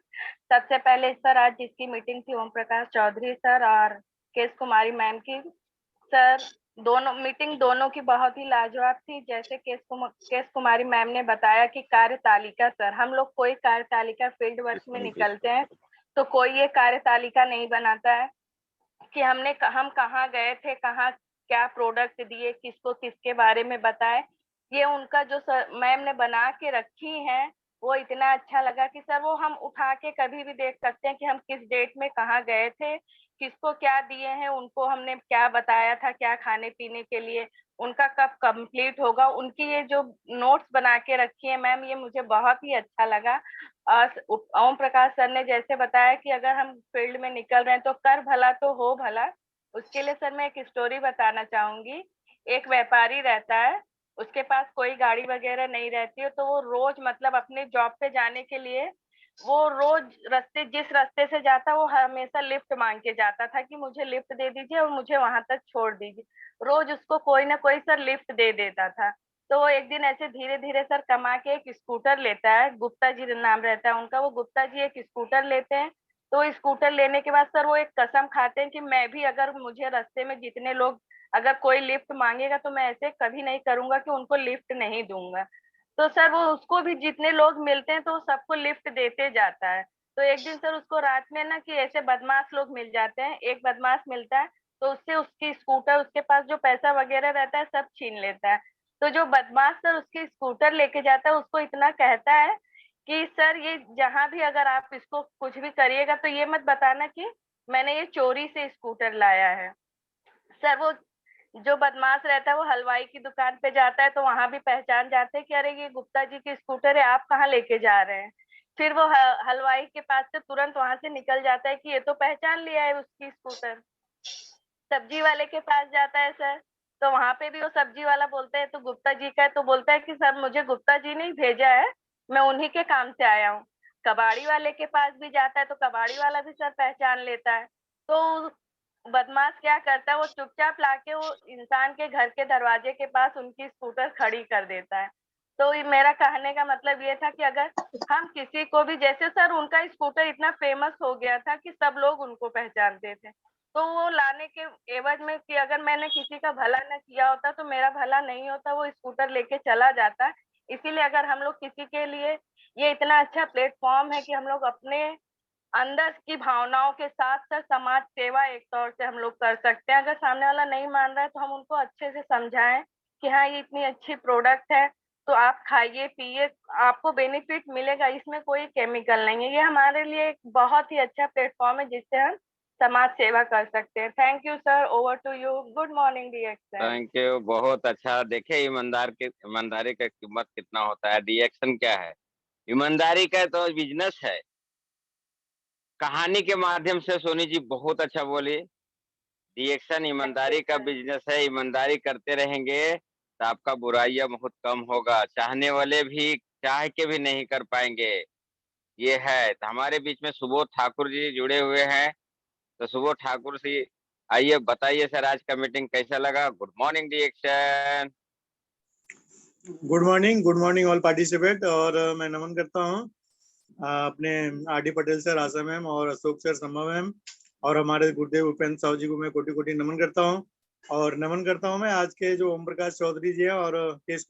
सबसे पहले सर आज जिसकी मीटिंग थी ओम प्रकाश चौधरी सर और केस कुमारी मैम की, सर दोनों मीटिंग दोनों की बहुत ही लाजवाब थी। जैसे केस कुमारी मैम ने बताया कि कार्यतालिका, सर हम लोग कोई कार्यतालिका फील्ड वर्क में निकलते हैं तो कोई ये कार्यतालिका नहीं बनाता है कि हम कहाँ गए थे, कहाँ क्या प्रोडक्ट दिए, किसको किसके बारे में बताए। ये उनका जो मैम ने बना के रखी है वो इतना अच्छा लगा कि सर वो हम उठा के कभी भी देख सकते हैं कि हम किस डेट में कहाँ गए थे, किसको क्या दिए हैं, उनको हमने क्या बताया था, क्या खाने पीने के लिए, उनका कब कंप्लीट होगा। उनकी ये जो नोट्स बना के रखी है मैम, ये मुझे बहुत ही अच्छा लगा। ओम प्रकाश सर ने जैसे बताया कि अगर हम फील्ड में निकल रहे हैं तो कर भला तो हो भला। उसके लिए सर मैं एक स्टोरी बताना चाहूंगी। एक व्यापारी रहता है, उसके पास कोई गाड़ी वगैरह नहीं रहती है, तो वो रोज मतलब अपने जॉब पे जाने के लिए वो रोज जिस रास्ते से जाता वो हमेशा लिफ्ट मांग के जाता था कि मुझे लिफ्ट दे दीजिए और मुझे वहां तक छोड़ दीजिए। रोज उसको कोई ना कोई सर लिफ्ट दे देता था। तो वो एक दिन ऐसे धीरे धीरे सर कमा के एक स्कूटर लेता है, गुप्ता जी नाम रहता है उनका। वो गुप्ता जी एक स्कूटर लेते हैं। तो स्कूटर लेने के बाद सर वो एक कसम खाते हैं कि मैं भी, अगर मुझे रास्ते में जितने लोग, अगर कोई लिफ्ट मांगेगा तो मैं ऐसे कभी नहीं करूंगा कि उनको लिफ्ट नहीं दूंगा। तो सर वो उसको भी जितने लोग मिलते हैं तो सबको लिफ्ट देते जाता है। तो एक दिन सर उसको रात में ना कि ऐसे बदमाश लोग मिल जाते हैं, एक बदमाश मिलता है तो उससे उसकी स्कूटर, उसके पास जो पैसा वगैरह रहता है सब छीन लेता है। तो जो बदमाश सर उसकी स्कूटर लेके जाता है उसको इतना कहता है कि सर ये जहाँ भी अगर आप इसको कुछ भी करिएगा तो ये मत बताना कि मैंने ये चोरी से स्कूटर लाया है। सर वो जो बदमाश रहता है वो हलवाई की दुकान पे जाता है तो वहां भी पहचान जाते हैं कि अरे ये गुप्ता जी की स्कूटर है, आप कहाँ लेके जा रहे हैं। फिर वो हलवाई के पास से तुरंत वहां से निकल जाता है कि ये तो पहचान लिया है उसकी स्कूटर। सब्जी वाले के पास जाता है सर, तो वहां पे भी वो सब्जी वाला बोलता है तो गुप्ता जी का है, तो बोलता है कि सर मुझे गुप्ता जी ने ही भेजा है, मैं उन्हीं के काम से आया हूँ। कबाड़ी वाले के पास भी जाता है तो कबाड़ी वाला भी सर पहचान लेता है। तो बदमाश क्या करता है, वो चुपचाप लाके वो इंसान के घर के दरवाजे के पास उनकी स्कूटर खड़ी कर देता है। तो मेरा कहने का मतलब ये था कि अगर हम किसी को भी, जैसे सर उनका स्कूटर इतना फेमस हो गया था कि सब लोग उनको पहचानते थे, तो वो लाने के एवज में कि अगर मैंने किसी का भला न किया होता तो मेरा भला नहीं होता, वो स्कूटर लेके चला जाता। इसीलिए अगर हम लोग किसी के लिए, ये इतना अच्छा प्लेटफॉर्म है कि हम लोग अपने अंदर की भावनाओं के साथ साथ समाज सेवा एक तौर से हम लोग कर सकते हैं। अगर सामने वाला नहीं मान रहा है तो हम उनको अच्छे से समझाएं कि हाँ ये इतनी अच्छी प्रोडक्ट है तो आप खाइए पिए, आपको बेनिफिट मिलेगा, इसमें कोई केमिकल नहीं है। ये हमारे लिए एक बहुत ही अच्छा प्लेटफॉर्म है जिससे हम समाज सेवा कर सकते हैं। Thank you sir, over to you. Good morning डीएक्सन। थैंक यू, बहुत अच्छा। देखे ईमानदारी का कीमत कितना होता है, रिएक्शन क्या है। ईमानदारी का तो बिजनेस है। कहानी के माध्यम से सोनी जी बहुत अच्छा बोली। रिएक्शन ईमानदारी का बिजनेस है, ईमानदारी करते रहेंगे तो आपका बुराइयां बहुत कम होगा, चाहने वाले भी चाह के भी नहीं कर पाएंगे। ये है। तो हमारे बीच में सुबोध ठाकुर जी जुड़े हुए हैं, तो सुबोध ठाकुर जी आइए बताइए सर आज का मीटिंग कैसा लगा। Good morning reaction. Good morning all participate. और मैं नमन करता हूँ अपने आर डी पटेल सर, आशा मैम और अशोक सर, सम्मा मैम और हमारे गुरुदेव उपेंद्र साहू जी को मैं कोटि कोटि नमन करता हूँ। और नमन करता हूँ मैं आज के जो ओम प्रकाश चौधरी जी है और केस